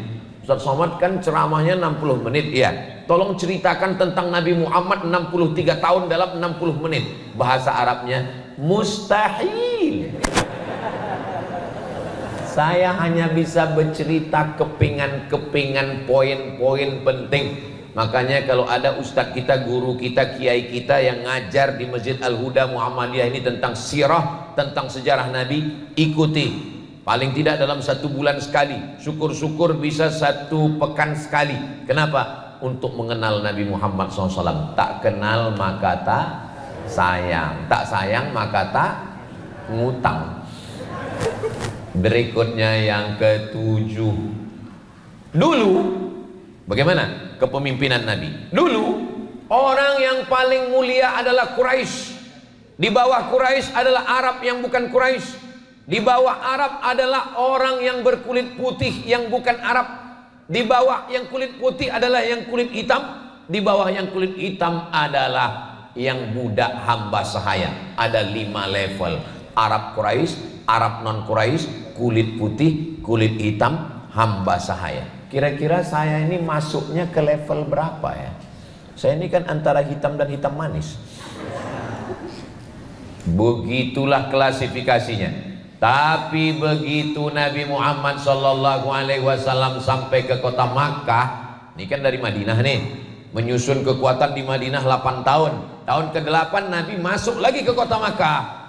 Ustaz Somad kan ceramahnya 60 menit, ya. Tolong ceritakan tentang Nabi Muhammad 63 tahun dalam 60 menit. Bahasa Arabnya mustahil. Saya hanya bisa bercerita kepingan-kepingan, poin-poin penting. Makanya kalau ada ustadz kita, guru kita, kiai kita yang ngajar di Masjid Al-Huda Muhammadiyah ini tentang sirah, tentang sejarah Nabi, ikuti. Paling tidak dalam 1 bulan sekali, syukur-syukur bisa 1 pekan sekali. Kenapa? Untuk mengenal Nabi Muhammad SAW. Tak kenal maka tak sayang, tak sayang maka tak ngutang. Berikutnya yang ke-7. Dulu bagaimana kepemimpinan Nabi? Dulu orang yang paling mulia adalah Quraisy. Di bawah Quraisy adalah Arab yang bukan Quraisy. Di bawah Arab adalah orang yang berkulit putih yang bukan Arab. Di bawah yang kulit putih adalah yang kulit hitam. Di bawah yang kulit hitam adalah yang budak hamba sahaya. Ada 5 level: Arab Quraisy, Arab non Quraisy, kulit putih, kulit hitam, hamba sahaya. Kira-kira saya ini masuknya ke level berapa ya? Saya ini kan antara hitam dan hitam manis. Begitulah klasifikasinya. Tapi begitu Nabi Muhammad SAW sampai ke kota Makkah, ini kan dari Madinah nih, menyusun kekuatan di Madinah 8 tahun. Tahun ke-8 Nabi masuk lagi ke kota Makkah.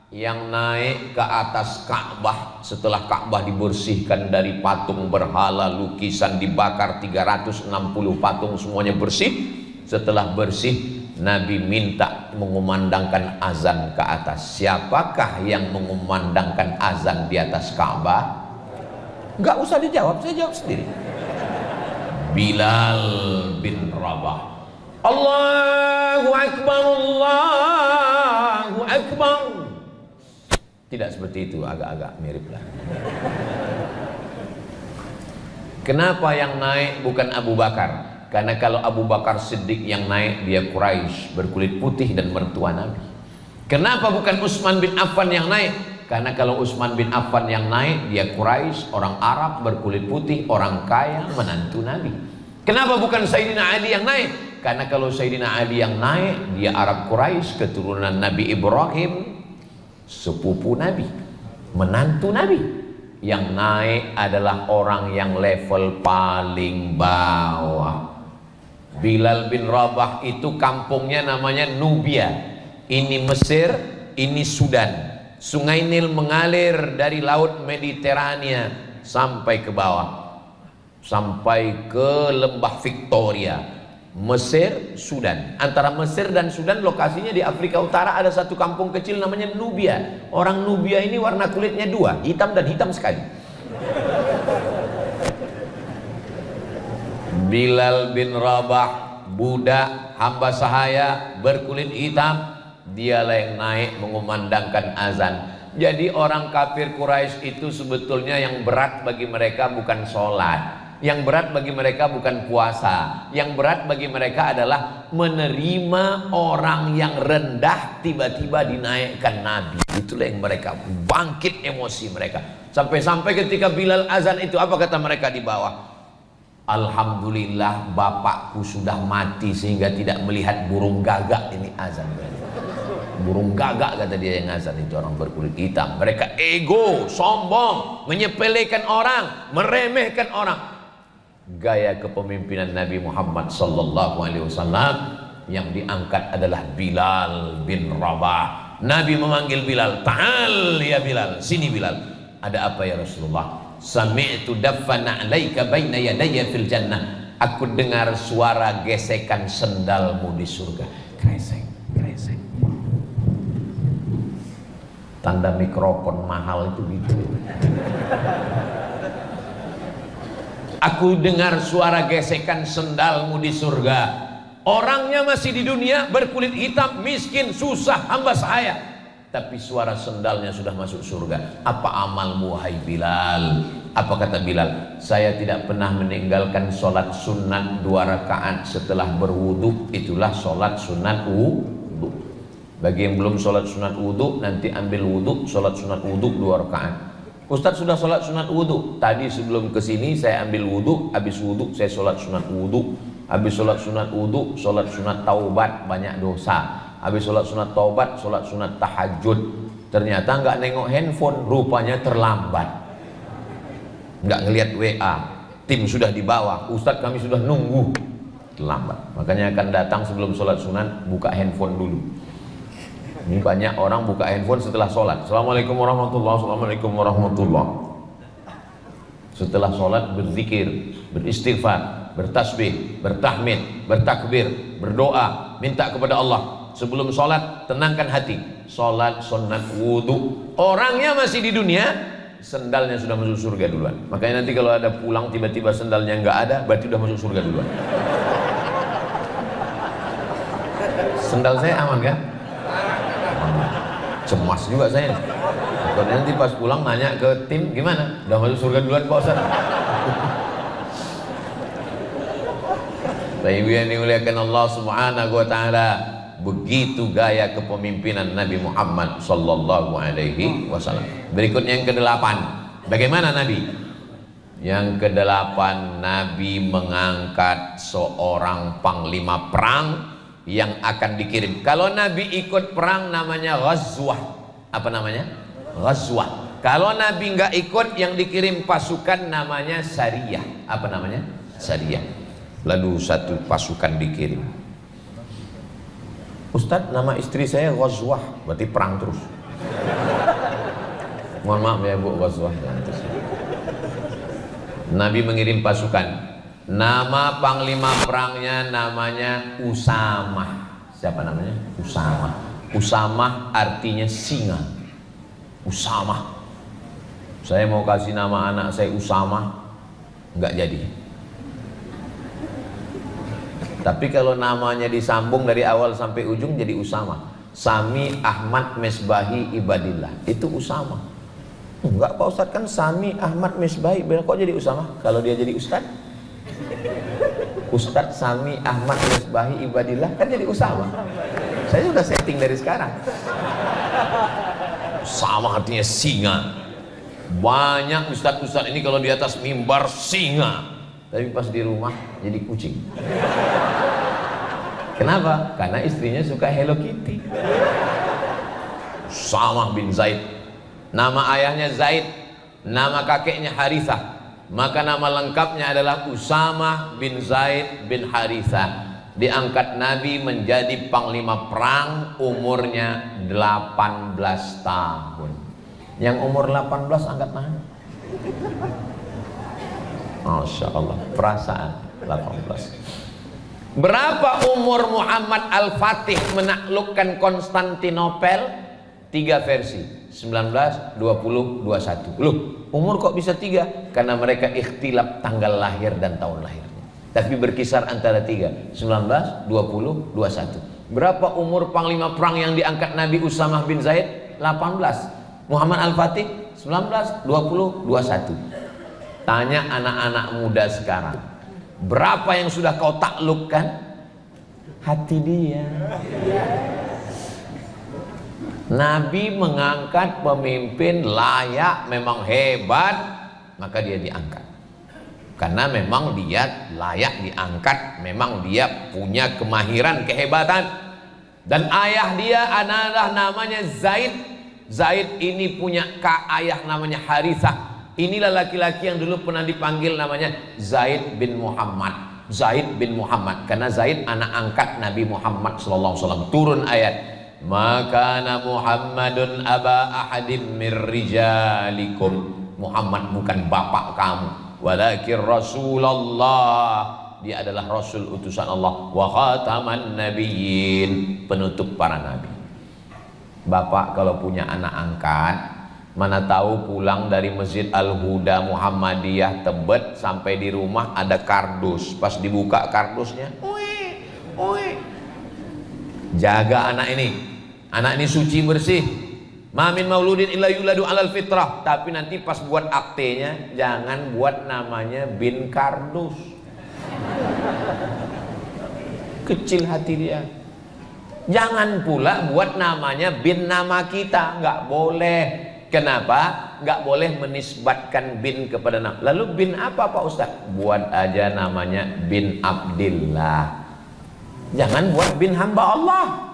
yang naik ke atas Ka'bah setelah Ka'bah dibersihkan dari patung berhala, lukisan dibakar 360 patung semuanya bersih. Setelah bersih, Nabi minta mengumandangkan azan ke atas. Siapakah yang mengumandangkan azan di atas Ka'bah? Enggak usah dijawab, saya jawab sendiri. Bilal bin Rabah. Allahu Akbar, Allahu Akbar. Tidak seperti itu, agak-agak mirip lah. Kenapa yang naik bukan Abu Bakar? Karena kalau Abu Bakar Siddiq yang naik, dia Quraisy, berkulit putih dan mertua Nabi. Kenapa bukan Utsman bin Affan yang naik? Karena kalau Utsman bin Affan yang naik, dia Quraisy, orang Arab, berkulit putih, orang kaya, menantu Nabi. Kenapa bukan Sayyidina Ali yang naik? Karena kalau Sayyidina Ali yang naik, dia Arab Quraisy, keturunan Nabi Ibrahim, sepupu Nabi, menantu Nabi. Yang naik adalah orang yang level paling bawah. Bilal bin Rabah itu kampungnya namanya Nubia. Ini Mesir, ini Sudan. Sungai Nil mengalir dari laut Mediterania sampai ke bawah, sampai ke lembah Victoria. Mesir, Sudan. Antara Mesir dan Sudan lokasinya di Afrika Utara ada satu kampung kecil namanya Nubia. Orang Nubia ini warna kulitnya dua, hitam dan hitam sekali. Bilal bin Rabah, budak hamba sahaya berkulit hitam, dialah yang naik mengumandangkan azan. Jadi orang kafir Quraisy itu sebetulnya yang berat bagi mereka bukan sholat. Yang berat bagi mereka bukan puasa. Yang berat bagi mereka adalah menerima orang yang rendah tiba-tiba dinaikkan Nabi. Itulah yang mereka bangkit emosi mereka. Sampai-sampai ketika Bilal azan itu, apa kata mereka di bawah? Alhamdulillah bapakku sudah mati sehingga tidak melihat burung gagak ini azan. Burung gagak kata dia yang azan itu, orang berkulit hitam. Mereka ego, sombong, menyepelekan orang, meremehkan orang. Gaya kepemimpinan Nabi Muhammad sallallahu alaihi wasallam yang diangkat adalah Bilal bin Rabah. Nabi memanggil Bilal, "Ta'al ya Bilal, sini Bilal." Ada apa ya Rasulullah? Sami'tu daffana 'alaika baina yadayya fil jannah. Aku dengar suara gesekan sendalmu di surga. Kresek, kresek. Tanda mikrofon mahal itu gitu. Aku dengar suara gesekan sendalmu di surga. Orangnya masih di dunia, berkulit hitam, miskin, susah, hamba sahaya. Tapi suara sendalnya sudah masuk surga. Apa amalmu wahai Bilal? Apa kata Bilal? Saya tidak pernah meninggalkan sholat sunat 2 rakaat setelah berwudu. Itulah sholat sunat wudu. Bagi yang belum sholat sunat wudu, nanti ambil wudu, sholat sunat wudu 2 rakaat. Ustadz sudah sholat sunat wudhu. Tadi sebelum kesini saya ambil wudhu, habis wudhu saya sholat sunat wudhu. Habis sholat sunat wudhu, sholat sunat taubat, banyak dosa. Habis sholat sunat taubat, sholat sunat tahajud. Ternyata nggak nengok handphone, rupanya terlambat. Nggak ngelihat WA, tim sudah di bawah, Ustadz kami sudah nunggu. Terlambat. Makanya akan datang sebelum sholat sunat, buka handphone dulu. Ini banyak orang buka handphone setelah sholat. Assalamualaikum warahmatullahi wabarakatuh. Assalamualaikum warahmatullahi. Setelah sholat berzikir, beristighfar, bertasbih, bertahmid, bertakbir, berdoa, minta kepada Allah. Sebelum sholat tenangkan hati. Sholat sunat wudhu. Orangnya masih di dunia, sendalnya sudah masuk surga duluan. Makanya nanti kalau ada pulang tiba-tiba sendalnya nggak ada, berarti udah masuk surga duluan. Sendal saya aman kan? Cemas juga saya. Kalau nanti pas pulang nanya ke tim gimana? Udah masuk surga duluan Pak Ustaz? Ibu yang dimuliakan Allah Subhanahu wa taala, begitu gaya kepemimpinan Nabi Muhammad sallallahu alaihi wasallam. Berikutnya yang ke-8. Bagaimana Nabi? Yang ke-8, Nabi mengangkat seorang panglima perang yang akan dikirim. Kalau Nabi ikut perang namanya ghazwah. Apa namanya? Ghazwah. Kalau Nabi nggak ikut, yang dikirim pasukan namanya sariyah. Apa namanya? Sariyah. Lalu satu pasukan dikirim. Ustadz, nama istri saya ghazwah, berarti perang terus. Mohon maaf ya Bu Ghazwah. Nabi mengirim pasukan. Nama panglima perangnya namanya Usamah. Siapa namanya? Usamah. Usamah artinya singa. Usamah. Saya mau kasih nama anak saya Usamah, nggak jadi. Tapi kalau namanya disambung dari awal sampai ujung jadi Usamah. Sami Ahmad Misbahi Ibadillah, itu Usamah. Enggak Pak Ustadz, kan Sami Ahmad Misbahi, kok jadi Usamah kalau dia jadi Ustadz? Ustadz Sami Ahmad Misbahi Ibadillah kan jadi Usamah. Saya sudah setting dari sekarang. Usamah artinya singa. Banyak ustadz-ustadz ini kalau di atas mimbar singa, tapi pas di rumah jadi kucing. Kenapa? Karena istrinya suka Hello Kitty. Usamah bin Zaid. Nama ayahnya Zaid, nama kakeknya Harithah. Maka nama lengkapnya adalah Usamah bin Zaid bin Harithah. Diangkat Nabi menjadi panglima perang, umurnya 18 tahun. Yang umur 18 angkat tangan. Masya Allah, perasaan 18. Berapa umur Muhammad Al-Fatih menaklukkan Konstantinopel? 3 versi, 19, 20, 21. Loh, umur kok bisa 3? Karena mereka ikhtilaf tanggal lahir dan tahun lahirnya. Tapi berkisar antara 3, 19, 20, 21. Berapa umur panglima perang yang diangkat Nabi Usamah bin Zaid? 18. Muhammad Al-Fatih 19, 20, 21. Tanya anak-anak muda sekarang, berapa yang sudah kau taklukkan? Hati dia. Nabi mengangkat pemimpin layak, memang hebat, maka dia diangkat. Karena memang dia layak diangkat, memang dia punya kemahiran, kehebatan. Dan ayah dia adalah namanya Zaid. Zaid ini punya ayah namanya Harithah. Inilah laki-laki yang dulu pernah dipanggil namanya Zaid bin Muhammad. Zaid bin Muhammad, karena Zaid anak angkat Nabi Muhammad SAW. Turun ayat, maka Muhammadun aba ahadim mir rijalikum. Muhammad bukan bapak kamu, walakin Rasulullah, dia adalah Rasul utusan Allah, wa khataman nabiyyin, penutup para nabi. Bapak kalau punya anak angkat, mana tahu pulang dari Masjid Al-Huda Muhammadiyah Tebet sampai di rumah ada kardus, pas dibuka kardusnya, jaga anak ini suci bersih, mamin mauludin illa yuladu alal fitrah. Tapi nanti pas buat aktenya jangan buat namanya bin kardus, kecil hati dia. Jangan pula buat namanya bin nama kita, nggak boleh. Kenapa? Nggak boleh menisbatkan bin kepada nama. Lalu bin apa Pak Ustadz? Buat aja namanya bin Abdillah. Jangan buat bin hamba Allah.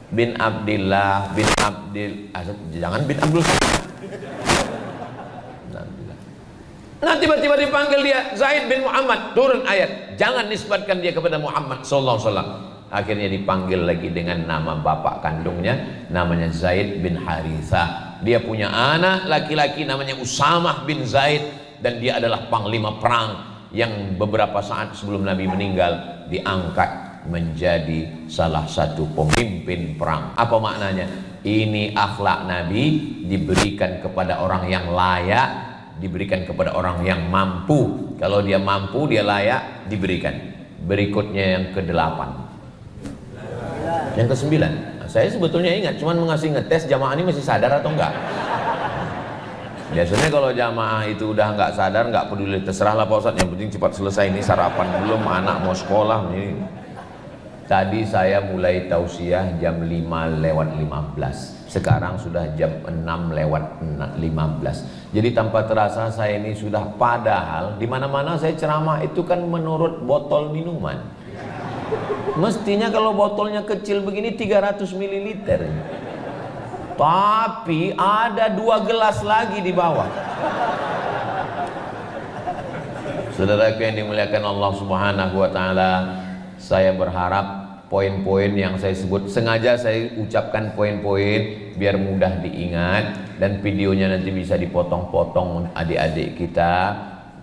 Bin Abdillah, bin Abdil, jangan bin Abdul. Nah tiba-tiba dipanggil dia Zaid bin Muhammad, turun ayat, jangan nisbatkan dia kepada Muhammad sallallahu alaihi wasallam. Akhirnya dipanggil lagi dengan nama bapak kandungnya, namanya Zaid bin Harithah. Dia punya anak laki-laki namanya Usamah bin Zaid, dan dia adalah panglima perang yang beberapa saat sebelum Nabi meninggal diangkat menjadi salah satu pemimpin perang. Apa maknanya? Ini akhlak Nabi, diberikan kepada orang yang layak, diberikan kepada orang yang mampu. Kalau dia mampu, dia layak, diberikan. Berikutnya yang ke-8. Yang ke-9, saya sebetulnya ingat, cuman mengasih ngetes jamaah ini masih sadar atau enggak. Biasanya kalau jamaah itu udah enggak sadar, enggak peduli, terserahlah Pak Ustadz, yang penting cepat selesai, ini sarapan belum, anak mau sekolah ini. Tadi saya mulai tausiah jam 5:15, sekarang sudah jam 6:15. Jadi tanpa terasa saya ini sudah, padahal di mana-mana saya ceramah itu kan menurut botol minuman. Mestinya kalau botolnya kecil begini 300 ml. Tapi ada 2 gelas lagi di bawah. Saudaraku yang dimuliakan Allah Subhanahu wa taala, saya berharap poin-poin yang saya sebut. Sengaja saya ucapkan poin-poin biar mudah diingat, dan videonya nanti bisa dipotong-potong adik-adik kita,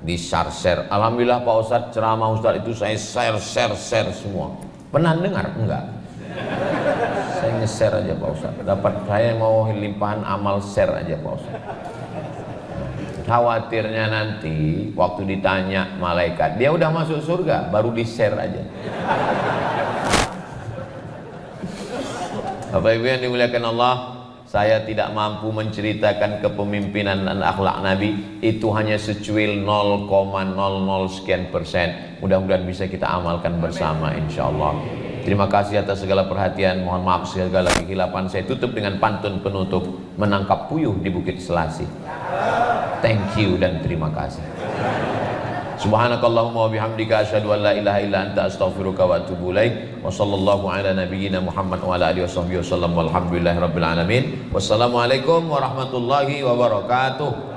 di share. Alhamdulillah Pak Ustadz, ceramah Ustadz itu saya share semua. Pernah dengar? Enggak. Saya nge-share aja Pak Ustadz. Dapat, saya mau limpahan amal share aja Pak Ustadz. Khawatirnya nanti waktu ditanya malaikat, dia udah masuk surga, baru di-share aja. Bapak Ibu yang dimuliakan Allah, saya tidak mampu menceritakan kepemimpinan dan akhlak Nabi. Itu hanya secuil 0,00 sekian persen. Mudah-mudahan bisa kita amalkan bersama insyaallah. Terima kasih atas segala perhatian. Mohon maaf segala kehilapan. Saya tutup dengan pantun penutup, menangkap puyuh di Bukit Selasih. Thank you dan terima kasih. Subhanakallahumma wa bihamdika asyhadu an la ilaha illa anta astaghfiruka wa atubu ilaik. Wa sallallahu ala nabiyyina Muhammad wa ala alihi washabbihi wasallam walhamdulillahi rabbil alamin. Wassalamualaikum warahmatullahi wabarakatuh.